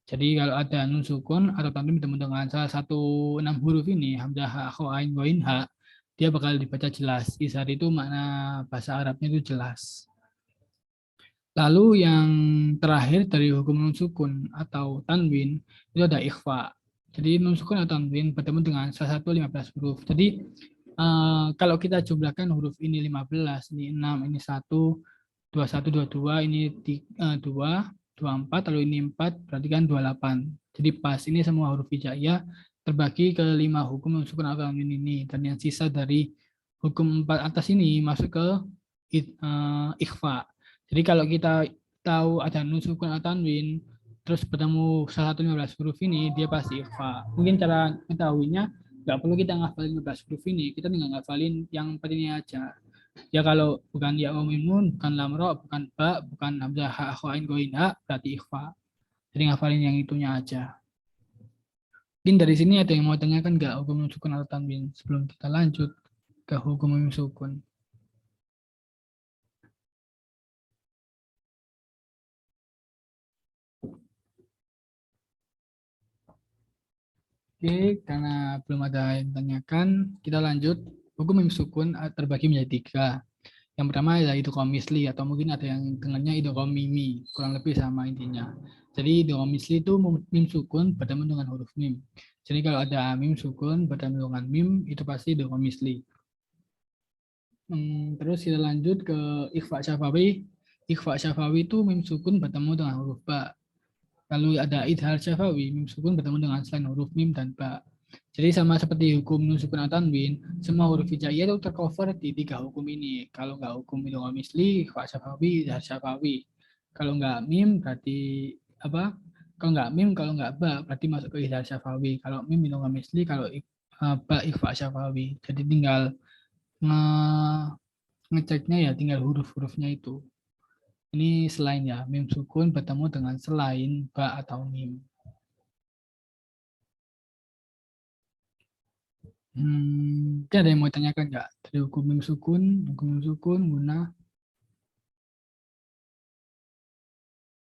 Jadi kalau ada nun sukun atau tanwin bertemu dengan salah satu 6 huruf ini, hamzah, ha, ain, goin, ha, dia bakal dibaca jelas. Idhar itu makna bahasa Arabnya itu jelas. Lalu yang terakhir dari hukum nun sukun atau tanwin itu ada ikhfa. Jadi nun sukun atau tanwin bertemu dengan salah satu 15 huruf. Jadi kalau kita jumlahkan huruf ini 15, ini 6, ini 1, 21, 22, ini 2, 24, lalu ini 4, berarti kan 28. Jadi pas ini semua huruf hijaiyah terbagi ke 5 hukum nun sukun atau tanwin ini. Dan yang sisa dari hukum 4 atas ini masuk ke ikhfa. Jadi kalau kita tahu ada nun sukun atau tanwin, terus bertemu salah satu 15 huruf ini, dia pasti ikhfa. Mungkin cara ketahuinya, nggak perlu kita ngafalin 15 huruf ini, kita tinggal ngafalin yang 4 ini aja. Ya kalau bukan ya umimun, bukan lamro, bukan ba, bukan hamzah, ha, ain, goin, ha, berarti ikhfa. Jadi ngafalin yang itunya aja. Mungkin dari sini ada yang mau tanyakan nggak hukum nun sukun atau tanwin sebelum kita lanjut ke hukum nun sukun. Oke, karena belum ada yang tanyakan, kita lanjut. Hukum mim sukun terbagi menjadi 3. Yang pertama adalah idgham misli, atau mungkin ada yang dengannya idgham mimi, kurang lebih sama intinya. Jadi idgham misli itu mim sukun bertemu dengan huruf mim. Jadi kalau ada mim sukun bertemu dengan mim, itu pasti idgham misli. Terus kita lanjut ke ikhfa syafawi. Ikhfa syafawi itu mim sukun bertemu dengan huruf ba. Lalu ada idhar syafawi, mim sukun bertemu dengan selain huruf mim dan ba. Jadi sama seperti hukum nun sukun atau tanwin, semua huruf hijaiyah itu tercover di 3 hukum ini. Kalau nggak hukum idgham misli, ikhfa syafawi, idhar syafawi. Kalau nggak mim berarti apa? Kalau nggak mim, kalau nggak ba, berarti masuk ke izhar syafawi. Kalau mim idgham misli, kalau ba ikhfa syafawi. Jadi tinggal ngeceknya ya tinggal huruf-hurufnya itu. Ini selain ya, mim sukun bertemu dengan selain ba atau mim. Ada yang mau tanyakan nggak? Dari hukum mim sukun, guna,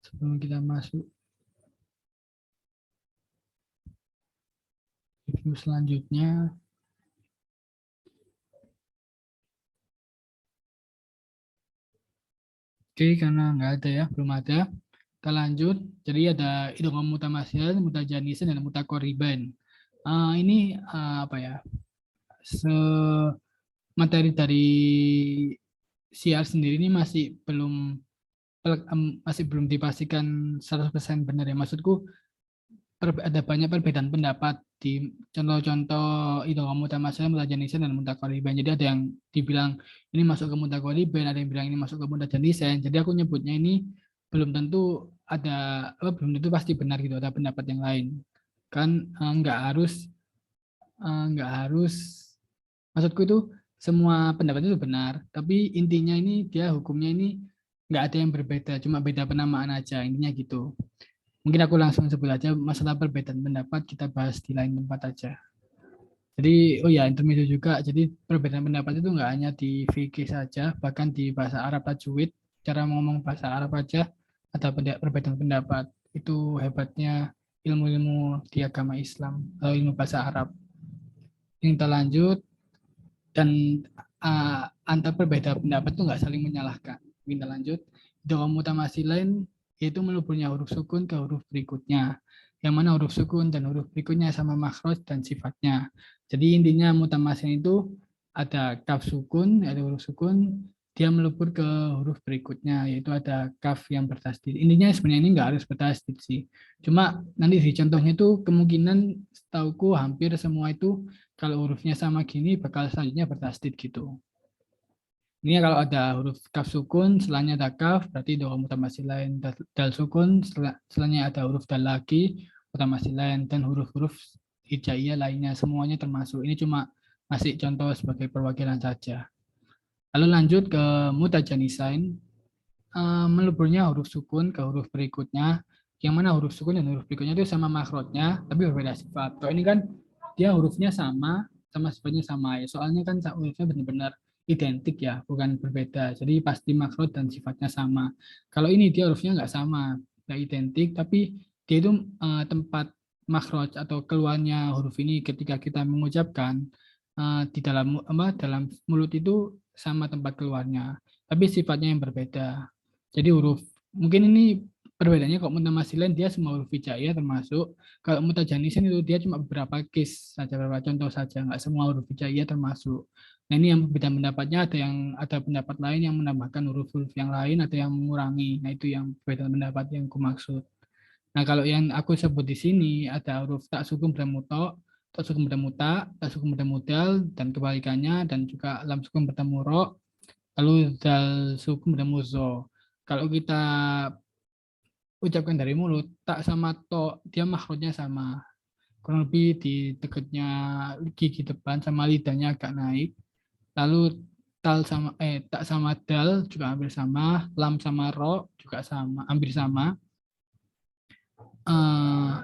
sebelum kita masuk review selanjutnya. Oke, karena nggak ada ya, belum ada. Kita lanjut. Jadi ada idgham mutamatsil, mutajanisin, dan mutaqariban. Ini apa ya? Materi dari siar sendiri ini masih belum dipastikan 100% benar ya. Maksudku ada banyak perbedaan pendapat di contoh-contoh idgham mutamatsil, mutajanisin, dan mutaqariban. Jadi ada yang dibilang ini masuk ke mutaqariban, ada yang bilang ini masuk ke mutajanisin. Jadi aku nyebutnya ini belum tentu belum tentu pasti benar gitu, ada pendapat yang lain. Kan nggak harus maksudku itu semua pendapat itu benar, tapi intinya ini dia hukumnya ini nggak ada yang berbeda, cuma beda penamaan aja, intinya gitu. Mungkin aku langsung sebut aja masalah perbedaan pendapat kita bahas di lain tempat aja. Jadi, oh ya, intermezzo juga. Jadi perbedaan pendapat itu nggak hanya di fikih saja, bahkan di bahasa Arab tajwid, cara ngomong bahasa Arab aja ada perbedaan pendapat. Itu hebatnya ilmu-ilmu di agama Islam atau ilmu bahasa Arab. Yang kita lanjut, dan antar perbedaan pendapat itu nggak saling menyalahkan. Kita lanjut, idgham mutamatsilin yaitu meluburnya huruf sukun ke huruf berikutnya. Yang mana huruf sukun dan huruf berikutnya sama makhraj dan sifatnya. Jadi intinya mutamatsil itu ada kaf sukun, ada huruf sukun, dia melebur ke huruf berikutnya, yaitu ada kaf yang bertasdid. Intinya sebenarnya ini nggak harus bertasdid sih. Cuma nanti di contohnya itu kemungkinan setauku hampir semua itu kalau hurufnya sama gini bakal selanjutnya bertasdid gitu. Ini kalau ada huruf kaf sukun, setelahnya ada kaf, berarti idgham mutamatsilin. Dal sukun, setelahnya ada huruf dal lagi, mutamatsilin, dan huruf-huruf hijaiyah lainnya semuanya termasuk. Ini cuma masih contoh sebagai perwakilan saja. Lalu lanjut ke mutajanisain, meleburnya huruf sukun ke huruf berikutnya, yang mana huruf sukun dan huruf berikutnya itu sama makhrajnya, tapi berbeda sifat. Kalau ini kan dia hurufnya sama sifatnya sama ya. Soalnya kan hurufnya benar-benar identik ya, bukan berbeda. Jadi pasti makhraj dan sifatnya sama. Kalau ini dia hurufnya nggak sama, nggak identik, tapi dia itu tempat makhraj atau keluarnya huruf ini ketika kita mengucapkan di dalam mulut itu sama tempat keluarnya, tapi sifatnya yang berbeda. Jadi huruf mungkin ini perbedaannya kok mutamatsilin dia semua huruf hijaiyah termasuk, kalau mutajanisin itu dia cuma beberapa case saja, beberapa contoh saja, nggak semua huruf hijaiyah termasuk. Nah ini yang berbeda pendapatnya, ada pendapat lain yang menambahkan huruf-huruf yang lain, ada yang mengurangi. Nah itu yang berbeda pendapat yang aku maksud. Nah kalau yang aku sebut di sini ada huruf tak sukun bertemu to, tak sukun bertemu tak sukun bertemu dal, dan kebalikannya, dan juga lam sukun bertemu ro, lalu dal sukun bertemu zo. Kalau kita ucapkan dari mulut, tak sama to, dia makhrajnya sama. Kurang lebih di dekatnya gigi depan sama lidahnya agak naik. Lalu tak sama dal juga hampir sama, lam sama ro juga sama, hampir sama.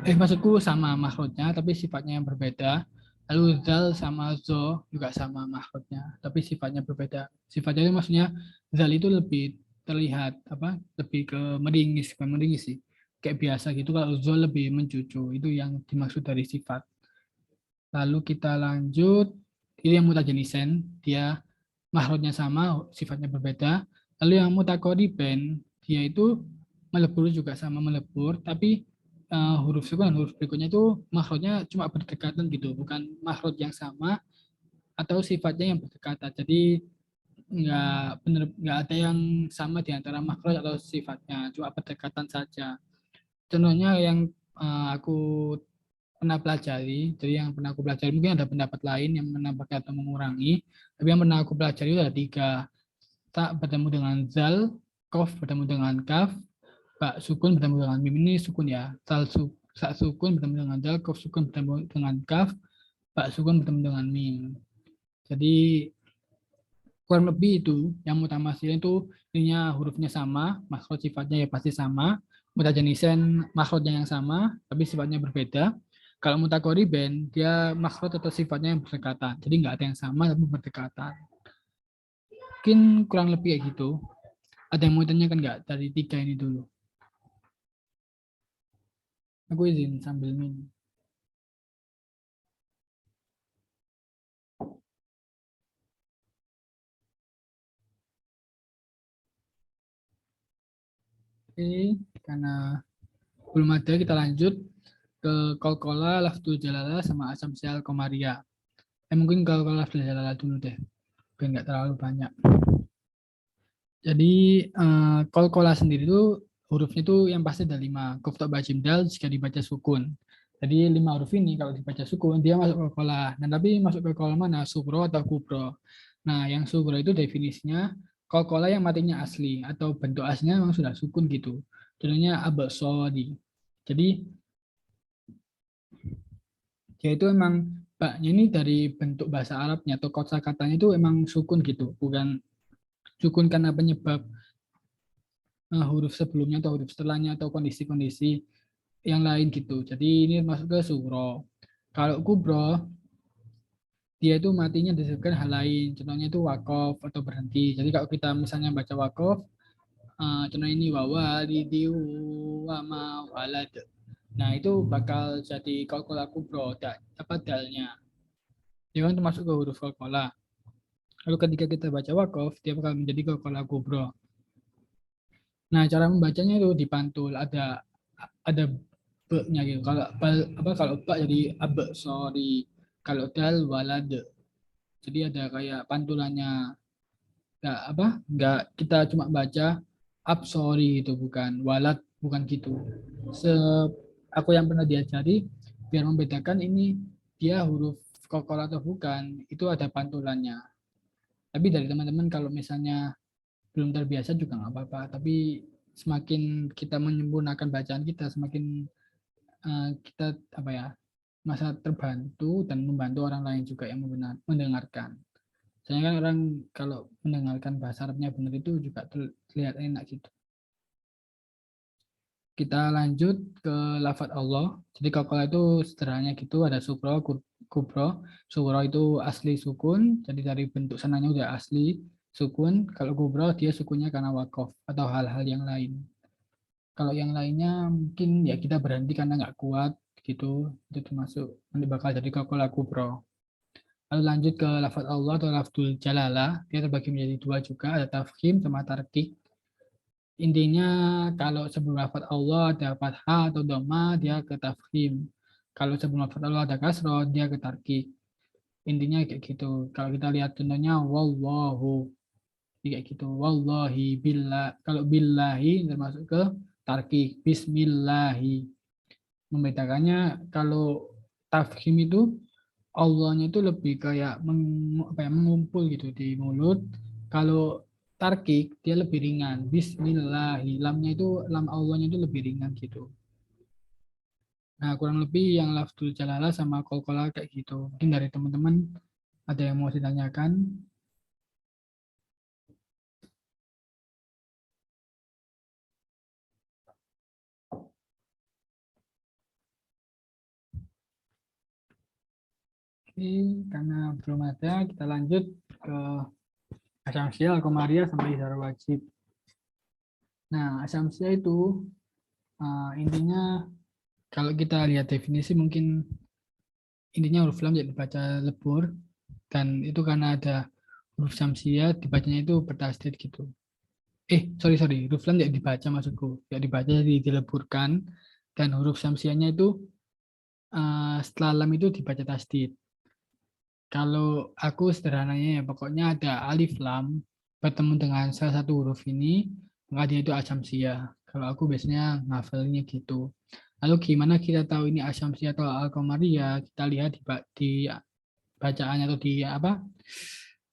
Maksudku sama makhrajnya, tapi sifatnya yang berbeda. Lalu zal sama zo juga sama makhrajnya, tapi sifatnya berbeda. Sifatnya itu maksudnya zal itu lebih terlihat lebih ke meringis, bukan meringis sih, kayak biasa gitu. Kalau zo lebih mencucu, itu yang dimaksud dari sifat. Lalu kita lanjut, ini yang mutajanisen, dia makhrajnya sama, sifatnya berbeda. Lalu yang mutaqariban, dia itu melebur juga sama melebur, tapi huruf sukun dan huruf berikutnya itu makhrajnya cuma berdekatan gitu, bukan makhraj yang sama atau sifatnya yang berdekatan. Jadi nggak ada yang sama di antara makhraj atau sifatnya, cuma berdekatan saja. Contohnya yang aku pernah pelajari, jadi yang pernah aku pelajari mungkin ada pendapat lain yang menambahkan atau mengurangi, tapi yang pernah aku pelajari itu ada 3. Tak bertemu dengan zal, kof bertemu dengan kaf, Ba sukun bertemu dengan mim ini sukun ya. Sa sukun bertemu dengan dal, kof sukun bertemu dengan kaf, ba sukun bertemu dengan mim. Jadi kurang lebih itu yang mutamassilin itu ininya hurufnya sama, makhraj sifatnya ya pasti sama, mutajanisen makhrajnya yang sama tapi sifatnya berbeda. Kalau mutakoriben dia makhraj atau sifatnya yang berdekatan, jadi nggak ada yang sama tapi berdekatan. Mungkin kurang lebih kayak gitu. Ada yang mau tanyakan nggak dari tiga ini dulu? Aku izin sambil minum. Oke, karena belum ada kita lanjut ke kolkola, lafzul jalalah sama asam sial komaria. Mungkin kalau lafzul jalalah dulu deh, biar nggak terlalu banyak. Jadi kolkola sendiri itu hurufnya itu yang pasti ada 5. Kufta bajim dal jika dibaca sukun. Jadi 5 huruf ini kalau dibaca sukun dia masuk kolkola. Dan tapi masuk ke kolkola mana? Sugro atau kubro. Nah yang sugro itu definisinya kolkola yang matinya asli atau bentuk aslinya memang sudah sukun gitu. Contohnya abasodi. Jadi dia itu emang baknya ini dari bentuk bahasa Arabnya atau kosakatanya itu emang sukun gitu, bukan sukun karena penyebab huruf sebelumnya atau huruf setelahnya atau kondisi-kondisi yang lain gitu. Jadi ini masuk ke suro. Kalau kubro, dia itu matinya disebabkan hal lain. Contohnya itu wakof atau berhenti. Jadi kalau kita misalnya baca wakof, contoh ini wawalidiu wama walad. Nah itu bakal jadi kalkula kubro, apa dalnya. Dia kan termasuk ke huruf kalkula. Lalu ketika kita baca wakof, dia bakal menjadi kalkula kubro. Nah, cara membacanya itu dipantul, ada be-nya gitu. Kalau kalau ba jadi abe, sorry. Kalau dal walad. Jadi ada kayak pantulannya. Enggak apa? Enggak kita cuma baca sorry itu bukan walad, bukan gitu. Se aku yang pernah diajari biar membedakan ini dia huruf kokol atau bukan, itu ada pantulannya. Tapi dari teman-teman kalau misalnya belum terbiasa juga nggak apa-apa. Tapi semakin kita menyempurnakan bacaan kita, semakin kita apa ya masa terbantu dan membantu orang lain juga yang mendengarkan. Soalnya kan orang kalau mendengarkan bahasa Arabnya benar itu juga terlihat enak gitu. Kita lanjut ke lafadz Allah. Jadi kalau itu sederhananya gitu ada sukro, kubro. Sukro itu asli sukun, jadi dari bentuk sananya udah asli sukun. Kalau kubro dia sukunnya karena wakof atau hal-hal yang lain. Kalau yang lainnya mungkin ya kita berhenti karena nggak kuat gitu. Itu termasuk nanti bakal jadi kokola kubro. Lalu lanjut ke lafadz Allah atau lafzul jalalah. Dia terbagi menjadi dua juga, ada tafkhim sama tarkik. Intinya kalau sebelum lafadz Allah ada fathah atau dhamma dia ke tafkhim. Kalau sebelum lafadz Allah ada kasroh dia ke tarkik. Intinya kayak gitu. Kalau kita lihat contohnya wallahu kayak gitu. Wallahi billah. Kalau billahi termasuk ke tarkik. Bismillahi. Membedakannya kalau tafkhim itu Allahnya itu lebih kayak mengumpul gitu di mulut. Kalau tarkik dia lebih ringan. Bismillahi. Lamnya itu lam Allahnya itu lebih ringan gitu. Nah, kurang lebih yang lafzul jalalah sama qalqalah kayak gitu. Mungkin dari teman-teman ada yang mau ditanyakan? Oke, karena belum ada, kita lanjut ke asamsia, komaria, sampai izhar wajib. Nah, asamsia itu intinya kalau kita lihat definisi mungkin intinya huruf lam jadi dibaca lebur dan itu karena ada huruf samsia dibacanya itu bertasdid gitu. Sorry, huruf lam tidak dibaca maksudku, tidak dibaca jadi dileburkan dan huruf samsianya itu setelah lam itu dibaca tasdid. Kalau aku sederhananya ya pokoknya ada alif lam bertemu dengan salah satu huruf ini maka dia itu asamsia. Kalau aku biasanya ngafalnya gitu. Lalu gimana kita tahu ini asamsia atau alkomaria? Kita lihat di bacaannya atau di apa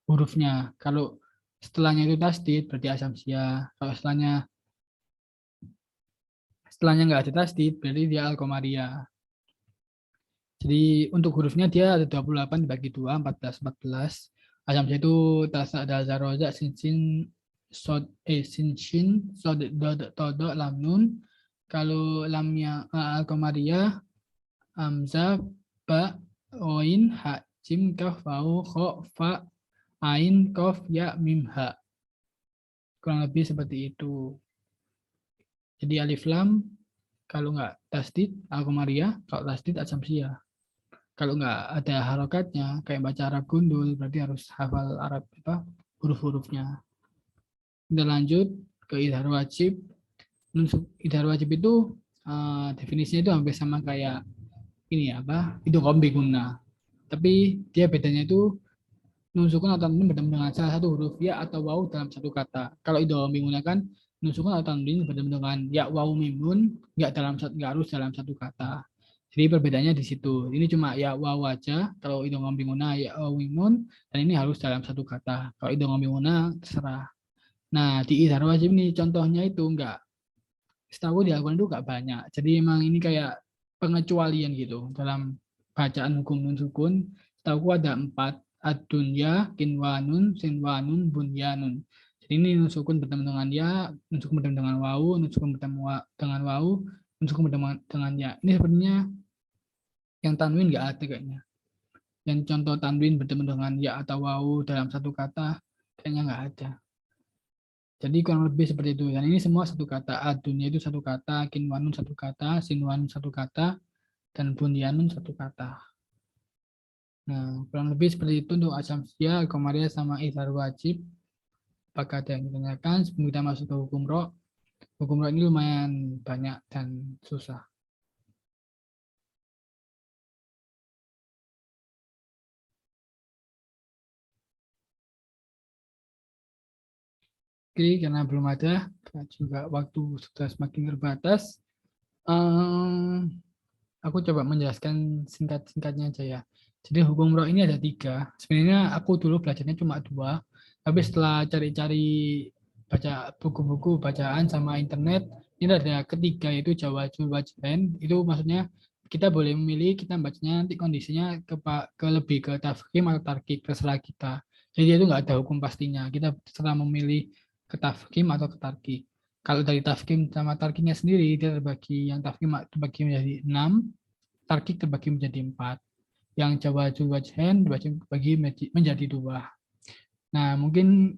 hurufnya. Kalau setelahnya itu tasdid berarti asamsia. Kalau setelahnya Setelahnya nggak ada tasdid, berarti dia al-qamariyah. Jadi untuk hurufnya dia ada 28 dibagi 2, 14. Asam itu tasa dal roza sin sin sod sin shin sod do lam nun. Kalau lamnya al-qamariyah hamzah ba oin ha jim kaf wau kho fa ain kof ya mim ha. Kurang lebih seperti itu. Jadi alif lam kalau nggak tasdid al-qamariyah, kalau tasdid asamsiyah. Kalau nggak ada harokatnya, kayak baca Arab gundul, berarti harus hafal Arab apa huruf-hurufnya. Kita lanjut ke idhar wajib. Idhar wajib itu definisinya itu hampir sama kayak ini ya, apa itu kombi guna. Tapi dia bedanya itu nun sukun atau tanwin bertemu dengan salah satu huruf ya atau waw dalam satu kata. Kalau idgham menggunakan nun sukun atau tanwin bertemu dengan ya waw mimun nggak harus dalam satu kata. Jadi perbedaannya di situ. Ini cuma ya waw aja. Kalau idgham menggunakan ya waw mimun dan ini harus dalam satu kata. Kalau idgham menggunakan terserah. Nah, di idhar wajib ini contohnya itu enggak, setahu di Al-Quran itu enggak banyak. Jadi emang ini kayak pengecualian gitu dalam bacaan hukum nun sukun. Setahu ada 4, ad-dunya, kinwanun, sinwanun, bunyanun. Jadi ini nun sukun bertemu dengan ya, nun sukun bertemu dengan wawu, nun sukun bertemu dengan wawu, nun sukun bertemu dengan ya. Ini sepertinya yang tanwin enggak ada kayaknya. Yang contoh tanwin bertemu dengan ya atau wawu dalam satu kata kayaknya enggak ada. Jadi kurang lebih seperti itu. Dan ini semua satu kata. Adunya itu satu kata, kinwanun satu kata, sinwanun satu kata, dan bunyanun satu kata. Nah, kurang lebih seperti itu untuk asamsia, komaria, sama idhar wajib. Apakah ada yang ditanyakan? Sebelum kita masuk ke hukum ro. Hukum ro ini lumayan banyak dan susah. Oke, karena belum ada, juga waktu sudah semakin terbatas. Aku coba menjelaskan singkat-singkatnya aja ya. Jadi hukum roh ini ada 3. Sebenarnya aku dulu belajarnya cuma 2, tapi setelah cari-cari baca buku-buku bacaan sama internet, ini ada ketiga yaitu Jawazul Wajhain. Itu maksudnya kita boleh memilih kita bacanya nanti kondisinya ke lebih ke tafkhim atau tarkik, terserah kita. Jadi itu nggak ada hukum pastinya. Kita terserah memilih ke tafkhim atau ke tarkik. Kalau dari tafkim sama tarkiknya sendiri, dia terbagi, yang tafkim terbagi menjadi 6, tarkik terbagi menjadi 4. Yang Jawazul Wajhain terbagi menjadi 2. Nah, mungkin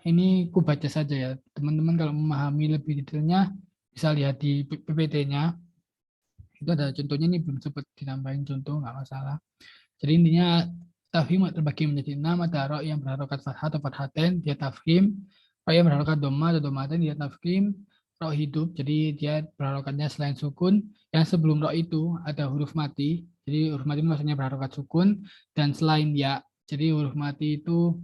ini ku baca saja ya. Teman-teman kalau memahami lebih detailnya, bisa lihat di PPT-nya. Itu ada contohnya, ini belum sempat ditambahin contoh, nggak masalah. Jadi intinya tafhim terbagi menjadi 6, ada ro yang berharokat fathah atau fathaten, dia tafhim. Ro yang berharokat doma atau domaten, dia tafhim. Ro hidup, jadi dia berharokatnya selain sukun. Yang sebelum ro itu ada huruf mati, jadi huruf mati maksudnya berharokat sukun. Dan selain ya, jadi huruf mati itu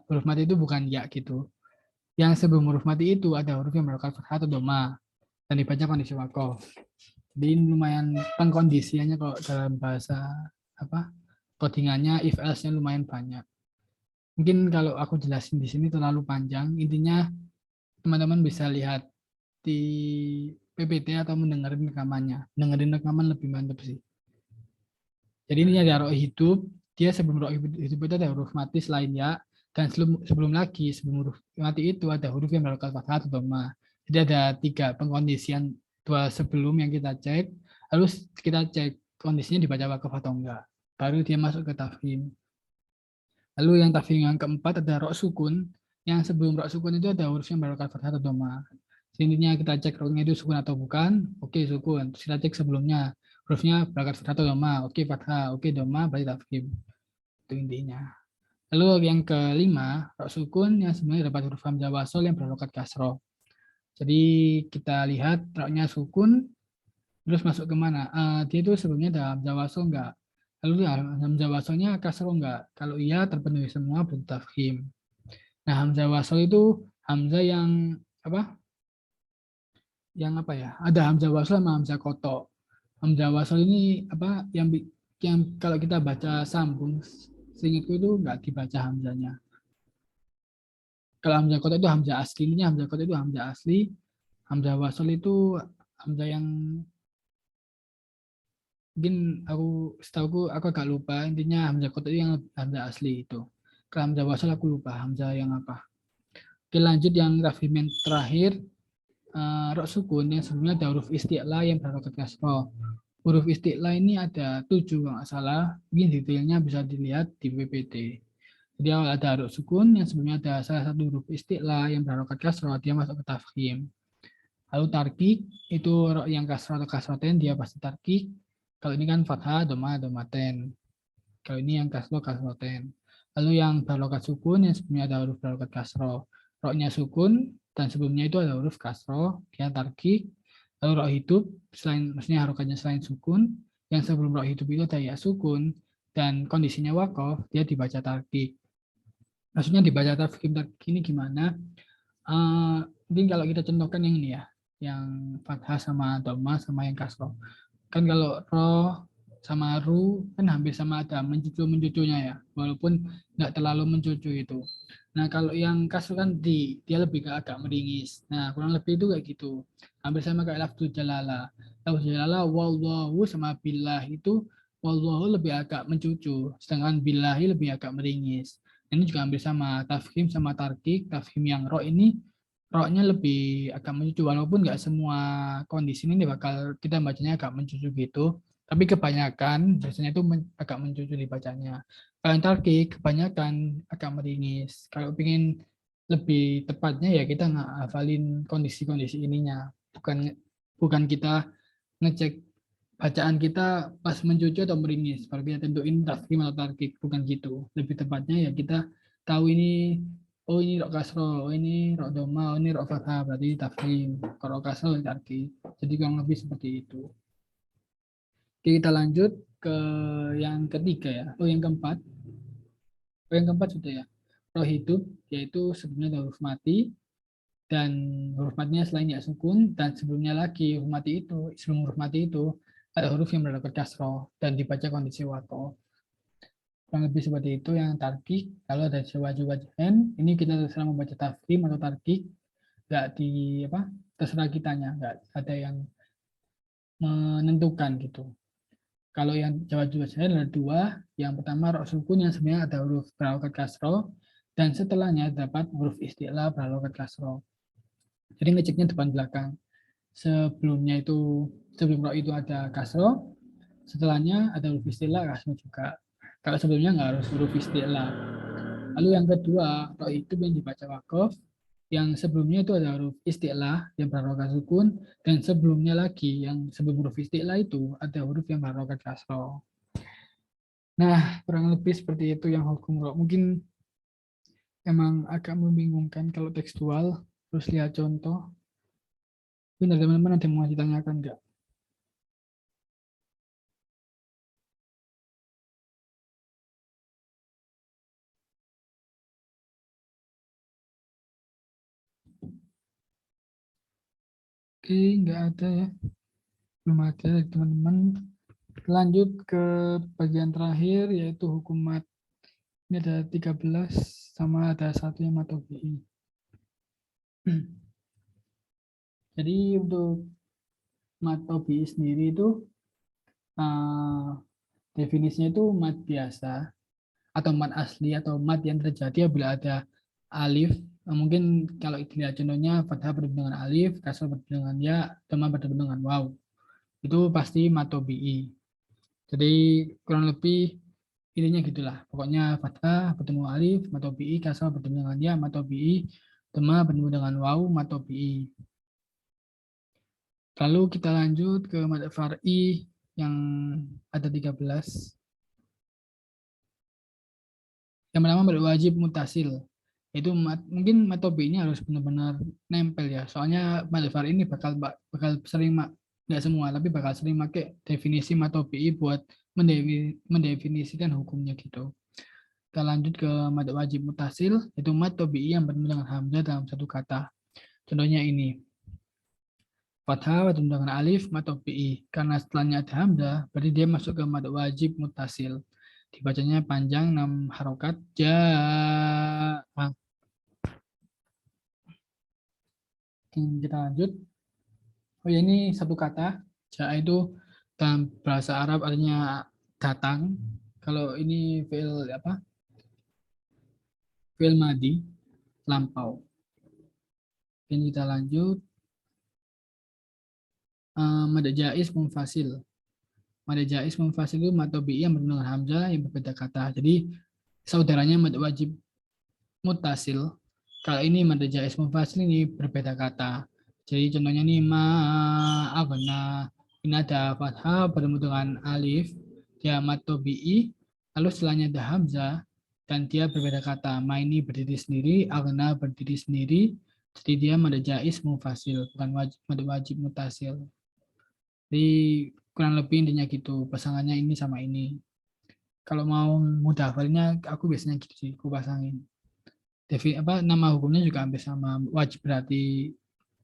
huruf mati itu bukan ya gitu. Yang sebelum huruf mati itu ada huruf yang berharokat fathah atau doma dan dibaca kondisi wakof. Jadi ini lumayan pengkondisiannya kalau dalam bahasa apa codingannya if else-nya lumayan banyak. Mungkin kalau aku jelasin di sini terlalu panjang. Intinya teman-teman bisa lihat di PPT atau mendengarin rekamannya. Dengerin rekaman lebih mantap sih. Jadi ini ada roh hidup. Dia sebelum roh hidup itu ada huruf mati selain ya. Dan sebelum huruf mati itu ada huruf yang berharokat fathah atau dhamma. Jadi ada 3 pengkondisian, 2 sebelum yang kita cek. Harus kita cek kondisinya dibaca wakaf atau enggak. Baru dia masuk ke tafhim. Lalu yang tafhim yang keempat ada roh sukun. Yang sebelum roh sukun itu ada huruf yang berharokat fathah atau dhamma. Intinya kita cek rohnya itu sukun atau bukan. Oke, sukun. Terus kita cek sebelumnya. Hurufnya berangkat fathah atau doma. Oke, fathah. Oke, doma berarti tafkhim. Itu intinya. Lalu yang kelima, rok sukun yang sebenarnya dapat huruf hamzah wasol yang berharokat kasroh. Jadi kita lihat roknya sukun, terus masuk ke mana? Dia itu sebelumnya ada hamzah wasol enggak? Lalu hamzah wasolnya kasroh enggak? Kalau iya terpenuhi semua berarti tafkhim. Nah, hamzah wasol itu hamzah yang apa? Yang apa ya? Ada hamzah wasol sama hamzah koto. Hamzah wasol ini apa yang kalau kita baca sambung, seingatku itu nggak dibaca hamzanya. Kalau hamzah koto itu hamzah asli, ini hamzah koto itu hamzah asli. Hamzah wasal itu hamzah yang mungkin aku agak lupa, intinya hamzah qat'iyah yang hamzah asli itu. Kalau hamzah wasal aku lupa hamzah yang apa. Oke, lanjut yang raffimen terakhir, rok sukun yang sebelumnya ada huruf isti'la yang berharokat kasroh. Huruf isti'la ini ada 7 kalau nggak salah, mungkin detailnya bisa dilihat di PPT. Jadi awal ada huruf sukun yang sebelumnya ada salah satu huruf isti'la yang berharokat kasroh, dia masuk ke tafkhim. Lalu tarkik itu rok yang kasroh atau kasroten, dia pasti tarkik. Kalau ini kan fathah, doma, domaten. Kalau ini yang kasroh, kasroten. Lalu yang berharokat sukun yang sebelumnya ada huruf berharokat kasroh. Roknya sukun dan sebelumnya itu ada huruf kasroh, dia tarkik. Lalu rok hidup, selain maksudnya harokatnya selain sukun, yang sebelum rok hidup itu ada ya sukun dan kondisinya wakof, dia dibaca tarkik. Maksudnya dibaca tarkik ini gimana? Mungkin kalau kita contohkan yang ini ya, yang fathah sama dhamma sama yang kasroh. Kan kalau roh sama ru kan hampir sama, ada mencucu-mencucunya ya, walaupun nggak terlalu mencucu itu. Nah kalau yang kasroh kan dia lebih ke agak meringis. Nah kurang lebih itu kayak gitu. Hampir sama kayak lafzul jalalah. Lafzul jalalah wallahu sama billah itu, wallahu lebih agak mencucu, sedangkan billahi lebih agak meringis. Ini juga hampir sama, tafkhim sama tarkik. Tafkhim yang roh ini roknya lebih agak mencucu, walaupun nggak semua kondisi ini bakal kita bacanya agak mencucu gitu, tapi kebanyakan biasanya itu agak mencucu dibacanya. Kalau yang tarkik kebanyakan agak meringis. Kalau ingin lebih tepatnya ya kita nggak hafalin kondisi-kondisi ininya, bukan bukan kita ngecek bacaan kita pas mencucu atau meringis, baru kita tentuin tafkhim atau tarkik, bukan gitu. Lebih tepatnya ya kita tahu ini, oh ini rok kasro, oh ini rok doma, oh ini rok fathah, berarti tafkhim. Kalau rok kasro tarkik. Jadi kurang lebih seperti itu. Oke, kita lanjut ke yang ketiga ya. Oh yang keempat. Oh yang keempat sudah ya. Roh hidup, yaitu sebelumnya ada huruf mati, dan huruf matinya selain ya sukun, dan sebelumnya lagi huruf mati itu, sebelum huruf mati itu ada huruf yang berharokat kasroh dan dibaca kondisi wakof. Kurang lebih seperti itu yang tarkik. Kalau ada wajib-wajiban, ini kita terserah membaca tafkhim atau tarkik, nggak di apa, terserah kitanya, nggak ada yang menentukan gitu. Kalau yang wajib-wajiban ada dua. Yang pertama rok sukun yang sebenarnya ada huruf berharokat kasroh, dan setelahnya dapat huruf isti'la berharokat kasroh. Jadi ngeceknya depan belakang. Sebelumnya itu, sebelum rok itu ada kasroh, setelahnya ada huruf istilah kasroh juga. Kalau sebelumnya nggak harus huruf istilah. Lalu yang kedua, rok itu yang dibaca wakof, yang sebelumnya itu ada huruf istilah yang berharokat sukun, dan sebelumnya lagi yang sebelum huruf istilah itu ada huruf yang berharokat kasroh. Nah, kurang lebih seperti itu yang hukum rok. Mungkin emang agak membingungkan kalau tekstual, terus lihat contoh. Ini teman-teman ada yang mau ditanyakan nggak? Oke, nggak ada ya. Belum ada dari teman-teman. Lanjut ke bagian terakhir, yaitu hukum mat. Ini ada 13 sama ada satu yang matobi. Jadi untuk matobi sendiri itu definisinya itu mat biasa atau mat asli atau mat yang terjadi apabila ada alif. Mungkin kalau dilihat contohnya fathah bertemu dengan alif, kasrah bertemu dengan ya, dhamma bertemu dengan waw. Itu pasti matobi. Jadi kurang lebih intinya gitulah. Pokoknya fathah bertemu alif, matobi, kasrah bertemu dengan ya, matobi, dhamma bertemu dengan waw, matobi. Lalu kita lanjut ke mad far'i yang ada 13. Yang pertama wajib mutasil. Itu mungkin matobi ini harus benar-benar nempel ya. Soalnya mad far'i ini bakal sering nggak semua, tapi bakal sering pakai definisi matobi buat mendefinisikan hukumnya gitu. Kita lanjut ke mad wajib mutasil, yaitu mad tobi'i yang bertemu dengan hamzah dalam satu kata. Contohnya ini. Fathah bertemu dengan alif, mad tobi'i. Karena setelahnya ada hamzah, berarti dia masuk ke mad wajib mutasil. Dibacanya panjang 6 harokat. Kita lanjut. Oh ya, ini satu kata. Ja'a itu dalam bahasa Arab artinya datang. Kalau ini fi'il apa? Fi'il madi, lampau. Ini kita lanjut. Mad jaiz munfasil. Mad jaiz munfasil itu mad tabi'i yang bertemu dengan hamzah yang berbeda kata. Jadi saudaranya mad wajib mutasil. Kalau ini mad jaiz munfasil ini berbeda kata. Jadi contohnya nih agna. Ini ada fathah bertemu dengan alif, dia mad tabi'i, lalu setelahnya ada hamzah dan dia berbeda kata. Ma ini berdiri sendiri, agna berdiri sendiri. Jadi dia mad jaiz munfasil, bukan mad wajib mutasil. Jadi kurang lebih intinya gitu, pasangannya ini sama ini. Kalau mau mudah hafalnya, aku biasanya gitu sih, aku pasangin. Nama hukumnya juga hampir sama. Wajib berarti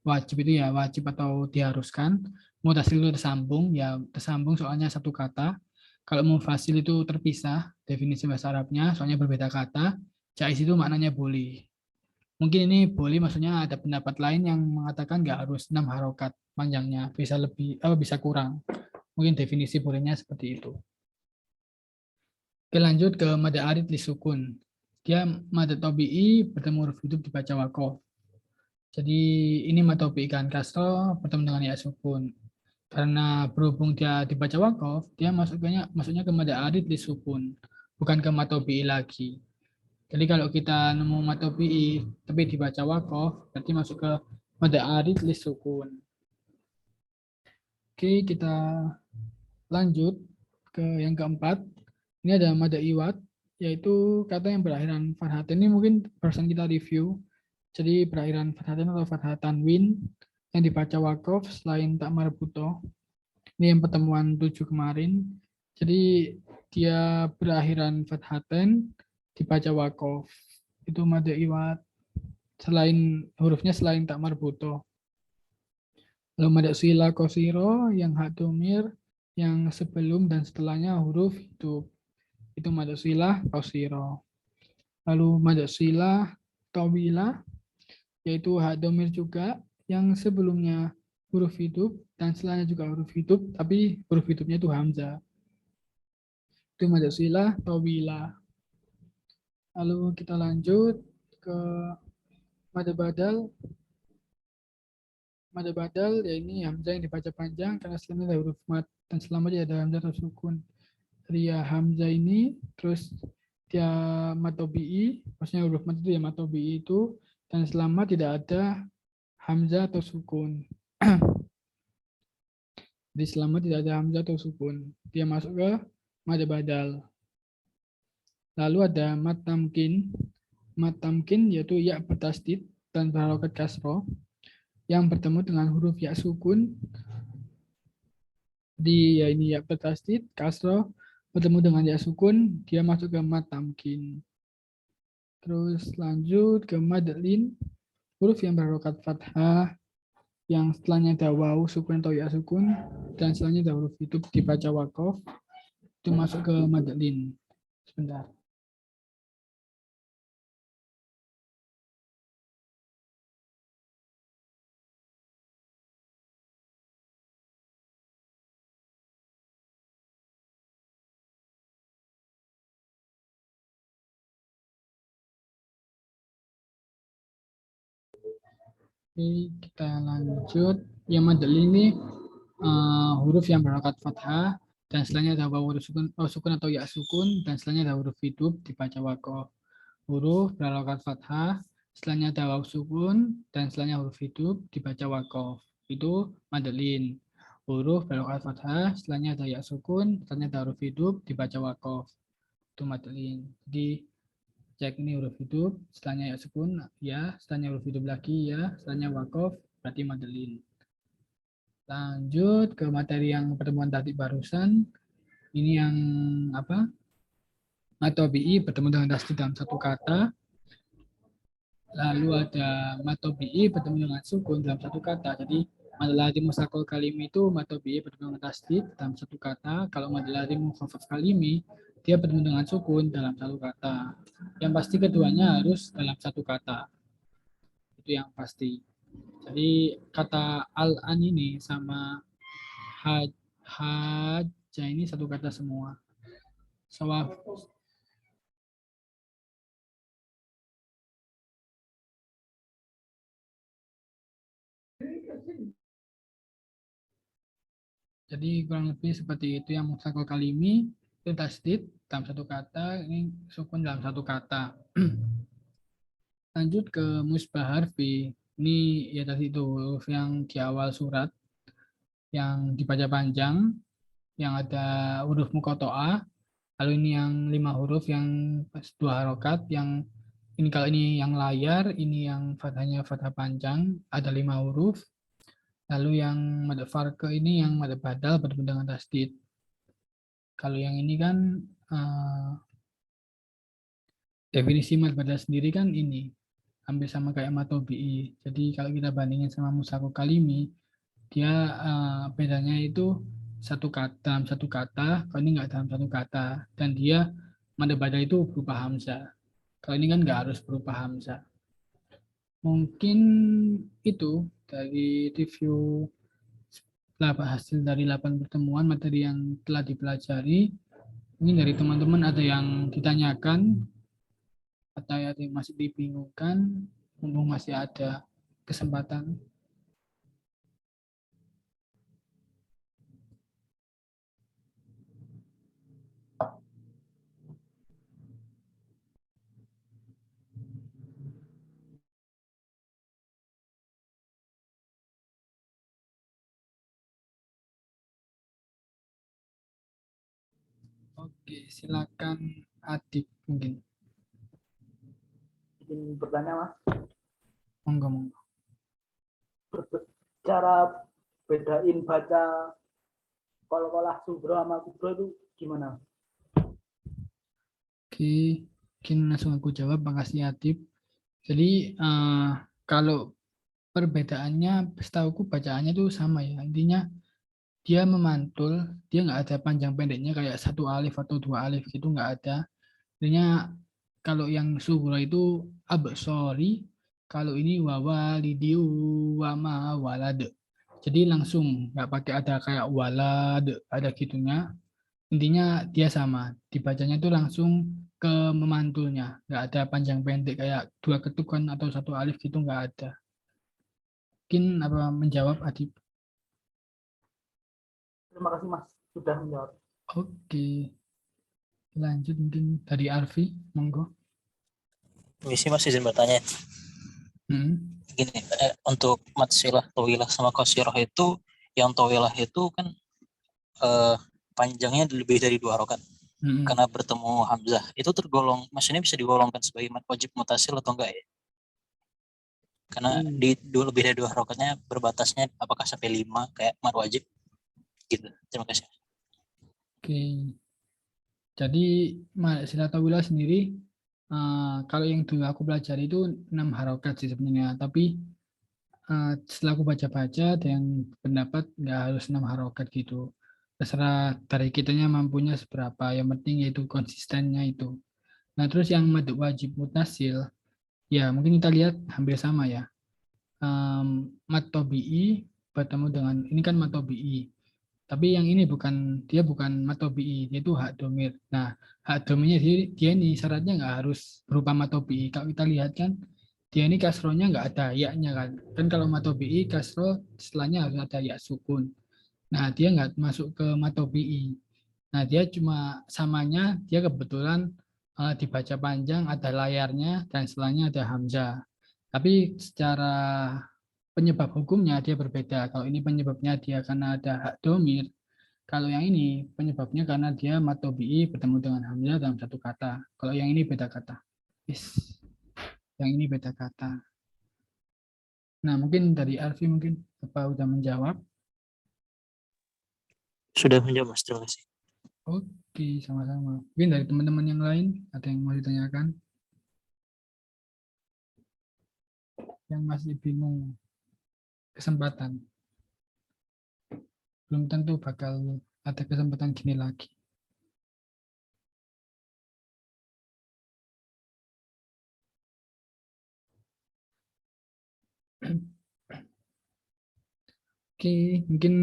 wajib itu ya wajib atau diharuskan. Mutasil itu tersambung, ya tersambung soalnya satu kata. Kalau mufasil itu terpisah, definisi bahasa Arabnya, soalnya berbeda kata. Jaiz itu maknanya boleh. Mungkin ini boleh, maksudnya ada pendapat lain yang mengatakan nggak harus 6 harokat panjangnya, bisa lebih, bisa kurang. Mungkin definisi bolehnya seperti itu. Oke, lanjut ke mad arid li sukun. Dia mad tabi'i bertemu huruf hidup dibaca wakof. Jadi ini mad tabi'i kan kasroh bertemu dengan ya sukun. Karena berhubung dia dibaca wakof, dia masuknya ke mad arid li sukun, bukan ke mad tabi'i lagi. Jadi kalau kita nemu mad tabi'i tapi dibaca wakof, berarti masuk ke mad arid li sukun. Oke, kita lanjut ke yang keempat. Ini ada mad iwad, yaitu kata yang berakhiran fathatain. Ini mungkin barusan kita review. Jadi berakhiran fathatain atau fathah tanwin yang dibaca wakof selain tak marbuto. Ini yang pertemuan 7 kemarin. Jadi dia berakhiran fathatain dibaca wakof. Itu mad iwad. Selain hurufnya selain tak marbuto. Lalu mad sila kosiro yang hak domir yang sebelum dan setelahnya huruf hidup. Itu mad silah qasira. Lalu mad silah tawila yaitu hak domir juga yang sebelumnya huruf hidup dan setelahnya juga huruf hidup tapi huruf hidupnya itu hamzah. Itu mad silah tawila. Lalu kita lanjut ke mad badal. Mad badal ya ini hamzah yang dibaca panjang karena setelahnya ada huruf mad dan selamanya ada hamzah atau sukun. Jadi ya hamzah ini terus dia mad tabi'i, maksudnya huruf mad itu ya mad tabi'i itu, dan selama tidak ada hamzah atau sukun. Jadi selama tidak ada hamzah atau sukun, dia masuk ke mad badal. Lalu ada mad tamkin. Mad tamkin yaitu ya bertasdid dan berharokat kasroh yang bertemu dengan huruf ya sukun. Jadi ya ini ya bertasdid, kasroh bertemu dengan ya sukun, dia masuk ke mad tamkin. Terus lanjut ke mad lin, huruf yang berharokat fathah, yang setelahnya ada waw sukun atau ya sukun, dan setelahnya ada huruf hidup dibaca wakof, itu masuk ke mad lin. Sebentar. Oke, kita lanjut. Yang mad lin ini huruf yang berharokat fathah, dan setelahnya ada waw sukun atau ya sukun, dan setelahnya ada huruf hidup dibaca wakof. Huruf berharokat fathah, setelahnya ada waw sukun, dan setelahnya huruf hidup dibaca wakof. Itu mad lin. Huruf berharokat fathah, setelahnya ada ya sukun, setelahnya ada huruf hidup dibaca wakof. Itu mad lin. Jadi cek ini huruf hidup, setelahnya ya sukun, ya, setelahnya huruf hidup lagi, ya, setelahnya wakof, berarti mad lin. Lanjut ke materi yang pertemuan tadi barusan. Ini yang apa? Mad tabi'i bertemu dengan tasdid dalam satu kata. Lalu ada mad tabi'i bertemu dengan sukun dalam satu kata. Jadi mad lazim mustaqil kalimi itu mad tabi'i bertemu dengan tasdid dalam satu kata. Kalau mad lazim mukhaffaf kalimi dia bertemu dengan sukun dalam satu kata. Yang pasti keduanya harus dalam satu kata. Itu yang pasti. Jadi kata al-an ini sama haja ini satu kata semua. Sawaf. Jadi kurang lebih seperti itu yang mutlaqul kalimi itu tasdid dalam satu kata, ini sukun dalam satu kata. Lanjut ke musbah harfi. Ini ya tadi itu huruf yang di awal surat yang dibaca panjang, yang ada huruf muqatta'ah. Lalu ini yang 5 huruf yang 2 harokat, yang ini kalau ini yang layar, ini yang fathahnya fathah panjang, ada 5 huruf. Lalu yang mad farqa ini yang mad badal bertemu dengan tasdid. Kalau yang ini kan definisi mad badal sendiri kan ini hampir sama kayak mad tabi'i. Jadi kalau kita bandingin sama mushaf kalimi, dia bedanya itu satu kata dalam satu kata, kalau ini nggak dalam satu kata, dan dia mad badal itu berupa hamzah. Kalau ini kan nggak harus berupa hamzah. Mungkin itu dari review hasil dari 8 pertemuan materi yang telah dipelajari. Mungkin dari teman-teman ada yang ditanyakan atau ada yang masih dibingungkan, mumpung masih ada kesempatan. Oke, silakan Adik mungkin. Izin bertanya Mas, Monggo, monggo. cara bedain baca kol-kolah subro sama kubro itu gimana? Oke, mungkin langsung aku jawab. Makasih Adib. Jadi kalau perbedaannya, setahuku bacaannya tuh sama ya. Intinya dia memantul, dia nggak ada panjang pendeknya kayak satu alif atau dua alif gitu, nggak ada. Intinya kalau yang sughra itu absori, kalau ini wawalidiu wama walad. Jadi langsung nggak pakai ada kayak walad, ada gitunya. Intinya dia sama, dibacanya itu langsung ke memantulnya, nggak ada panjang pendek kayak dua ketukan atau satu alif gitu, nggak ada. Mungkin apa menjawab Adib? Terima kasih Mas sudah menjawab. Oke, lanjut mungkin dari Arfi, monggo. Misi Mas izin bertanya. Gini, untuk matsilah, tawilah sama qasirah itu, yang tawilah itu kan panjangnya lebih dari 2 harokat. Karena bertemu hamzah, itu tergolong, maksudnya bisa digolongkan sebagai mad wajib mutasil atau enggak ya? Karena di lebih dari 2 harokatnya berbatasnya apakah sampai 5 kayak mad wajib gitu. Terima kasih. Oke, jadi matsilah tawilah sendiri kalau yang dulu aku pelajari itu 6 harokat sih sebenarnya, tapi setelah aku baca-baca ada yang pendapat nggak harus 6 harokat gitu. Terserah dari kitanya mampunya seberapa, yang penting yaitu konsistennya itu. Nah, terus yang mad wajib mutasil, ya mungkin kita lihat hampir sama ya. Mad tabi'i bertemu dengan, ini kan mad tabi'i. Tapi yang ini bukan, dia bukan mad tabi'i, dia itu hak domir. Nah, hak domirnya dia ini syaratnya nggak harus berupa mad tabi'i. Kalau kita lihat kan, dia ini kasrohnya nggak ada ya-nya kan. Kan kalau mad tabi'i kasroh setelahnya harus ada ya sukun. Nah, dia nggak masuk ke mad tabi'i. Nah, dia cuma samanya, dia kebetulan dibaca panjang, ada layarnya, dan setelahnya ada hamzah. Tapi secara penyebab hukumnya dia berbeda. Kalau ini penyebabnya dia karena ada hak domir, kalau yang ini penyebabnya karena dia matobi'i bertemu dengan hamzah dalam satu kata. Kalau yang ini beda kata. Yes. Yang ini beda kata. Nah, mungkin dari Alfi mungkin apa udah menjawab? Sudah menjawab Mas, terima kasih. Oke, sama-sama. Mungkin dari teman-teman yang lain ada yang mau ditanyakan? Yang masih bingung kesempatan. Belum tentu bakal ada kesempatan gini lagi. Oke, mungkin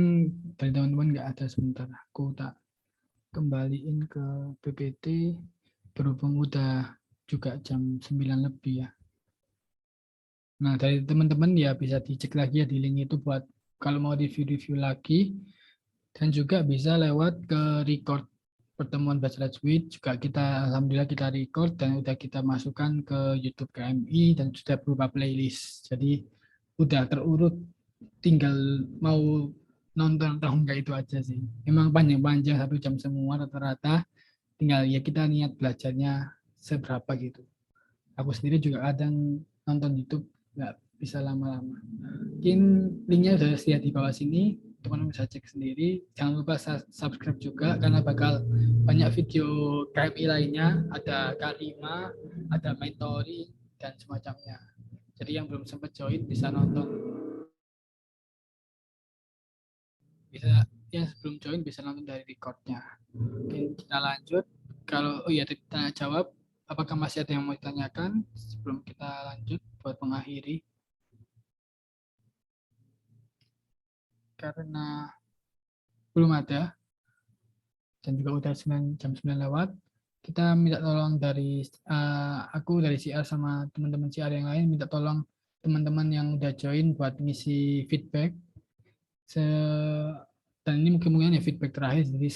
dari teman-teman nggak ada sebentar. Aku tak kembaliin ke PPT, berhubung udah juga jam 9 lebih ya. Nah, dari teman-teman ya bisa dicek lagi ya di link itu buat kalau mau review-review lagi. Dan juga bisa lewat ke record pertemuan Baca Tajwid. Juga kita, alhamdulillah kita record dan udah kita masukkan ke YouTube KMI dan sudah berupa playlist. Jadi udah terurut, tinggal mau nonton atau enggak itu aja sih. Memang panjang-panjang 1 jam semua rata-rata. Tinggal ya kita niat belajarnya seberapa gitu. Aku sendiri juga kadang nonton YouTube nggak bisa lama-lama. Mungkin linknya sudah sedia di bawah sini. Teman-teman bisa cek sendiri. Jangan lupa subscribe juga karena bakal banyak video KMI lainnya. Ada Karima, ada mentoring, dan semacamnya. Jadi yang belum sempat join bisa nonton. Bisa yang sebelum join bisa nonton dari recordnya. Oke, kita lanjut. Kalau oh ya kita jawab, apakah masih ada yang mau ditanyakan sebelum kita lanjut buat mengakhiri? Karena belum ada dan juga udah jam 9 lewat, kita minta tolong dari aku dari CR sama teman-teman CR yang lain, minta tolong teman-teman yang udah join buat ngisi feedback dan ini mungkin ya feedback terakhir, jadi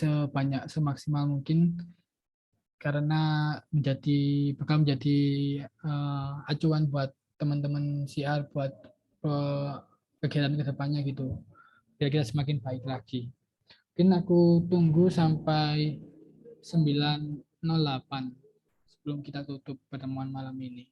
semaksimal mungkin karena bakal menjadi acuan buat teman-teman CR buat kegiatan kedepannya gitu, biar kita semakin baik lagi. Mungkin aku tunggu sampai 9.08 sebelum kita tutup pertemuan malam ini.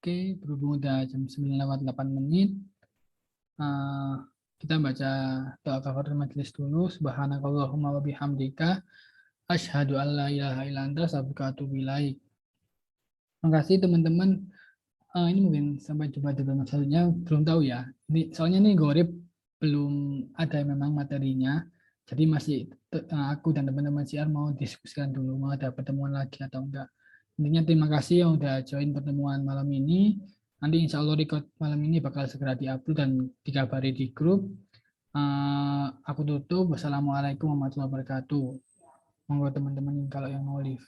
Oke, berhubung udah jam 9.08, kita baca doa kafaratul majelis dulu. Subhanakallahumma wa bihamdika asyhadu an la ilaha illa anta astaghfiruka wa atubu ilaik. Terima kasih teman-teman. Ini mungkin sampai jumpa di pertemuan selanjutnya. Belum tahu ya. Soalnya ini Gorib belum ada memang materinya. Jadi masih aku dan teman-teman CR mau diskusikan dulu mau ada pertemuan lagi atau enggak. Intinya terima kasih yang udah join pertemuan malam ini. Nanti insya Allah record malam ini bakal segera diupload dan dikabari di grup. Aku tutup. Wassalamualaikum warahmatullahi wabarakatuh. Monggo teman-teman kalau yang mau live.